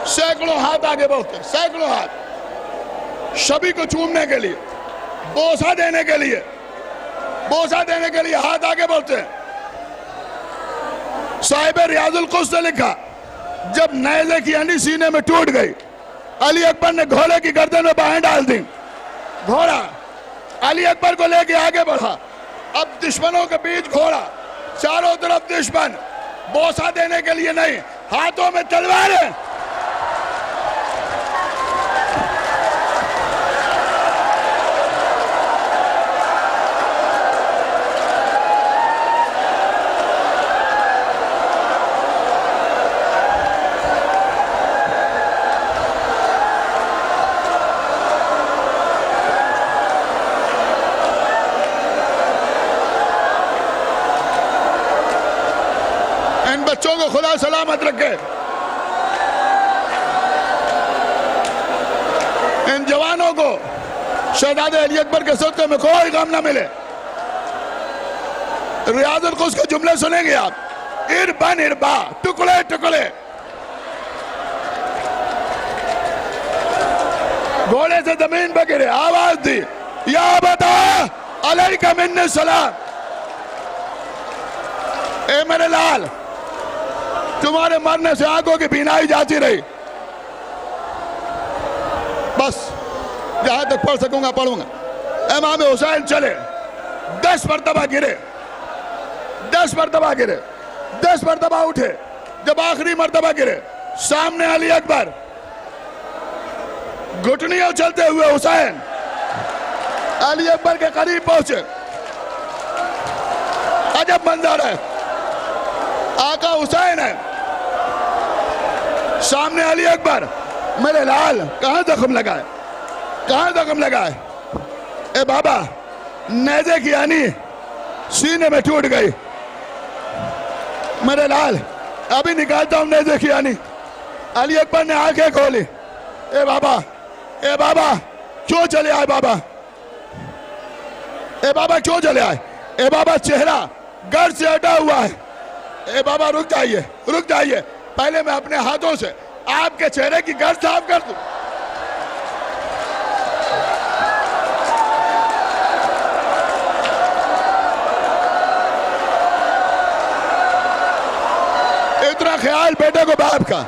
सैकड़ों हाथ आगे बढ़ते हैं, सैकड़ों हाथ शबी को चूमने के लिए, बोसा देने के लिए, बोसा देने के लिए हाथ आगे बढ़ते हैं। साहिब रियाजुल कुद्स ने लिखा, जब नैज़े की अनी सीने में टूट गई, अली अकबर ने घोड़े की गर्दन में बाहें डाल दी। घोड़ा अली अकबर को लेके आगे बढ़ा। अब दुश्मनों के बीच घोड़ा, चारों तरफ दुश्मन, बोसा देने के लिए नहीं, हाथों में तलवारें। बच्चों को खुदा सलामत रखे। इन जवानों को शहजादे अली अकबर के सदक़े में कोई गम न मिले। रियाजुल कुद्स के जुमले सुनेंगे आप। इरबन इरबा, टुकड़े टुकड़े। घोड़े से जमीन पर गिरे, आवाज दी, या बता अलैका मिन्नी सलाम। ए मेरे लाल, तुम्हारे मरने से आंखों की बीनाई जाती रही। बस जहां तक पढ़ सकूंगा पढ़ूंगा। इमाम हुसैन चले, 10 मरतबा गिरे, 10 मरतबा गिरे, 10 मरतबा उठे। जब आखिरी मरतबा गिरे, सामने अली अकबर, घुटनियों चलते हुए हुसैन अली अकबर के करीब पहुंचे। अजब मंजर है, आका हुसैन है, सामने अली अकबर। मेरे लाल, कहां जख्म लगा है, कहां जख्म लगा है? ए बाबा, नेज़े की अनी सीने में टूट गई। मेरे लाल, अभी निकालता हूं नेज़े की अनी। अली अकबर ने आंखें खोली। ए बाबा क्यों चले आए बाबा? ए बाबा क्यों चले आए? ए बाबा चेहरा गर्द से हटा हुआ है। ए बाबा रुक जाइए, रुक जाइए, पहले मैं अपने हाथों से आपके चेहरे की गर्द साफ कर दूं। इतना ख्याल बेटे को बाप का।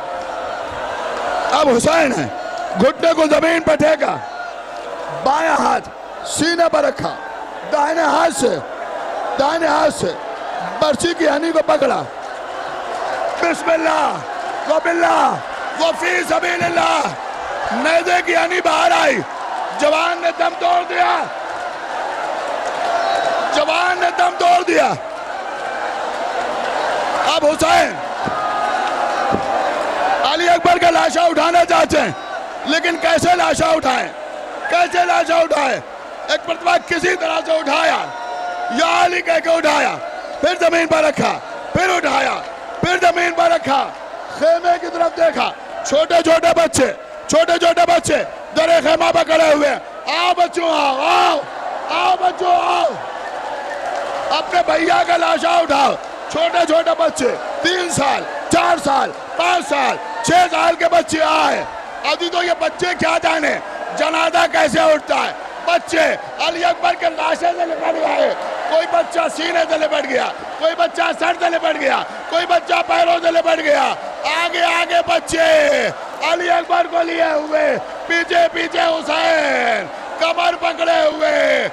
अब हुसैन है, घुटने को जमीन पर टेका, बायां हाथ सीने पर रखा, दाहिने हाथ से बर्छी की हनी को पकड़ा। बिस्मिल्लाह व फी सबीलिल्लाह। नेज़े की यानी बाहर आई, जवान ने दम तोड़ दिया, जवान ने दम तोड़ दिया। अब हुसैन अली अकबर का लाशा उठाना चाहते हैं, लेकिन कैसे लाशा उठाएं, कैसे लाशा उठाएं? एक मरतबा किसी तरह से उठाया, या अली कह के उठाया, फिर जमीन पर रखा, फिर उठाया, फिर जमीन पर रखा, खेमे की तरफ देखा, छोटे छोटे बच्चे दरे खेमा पर खड़े हुए। आओ बच्चों आओ, आओ आओ बच्चों आओ, अपने भैया का लाशा उठाओ। छोटे छोटे बच्चे, 3 साल 4 साल 5 साल 6 साल के बच्चे आए। अभी तो ये बच्चे क्या जाने जनाजा कैसे उठता है। बच्चे अली अकबर के लाशे से लिपट गए, कोई बच्चा सीने से लिपट गया, कोई बच्चा सर से लिपट गया, कोई बच्चा पैरों से लिपट गया। आगे आगे बच्चे अली अकबर को लिए हुए, पीछे पीछे हुसैन कमर पकड़े हुए।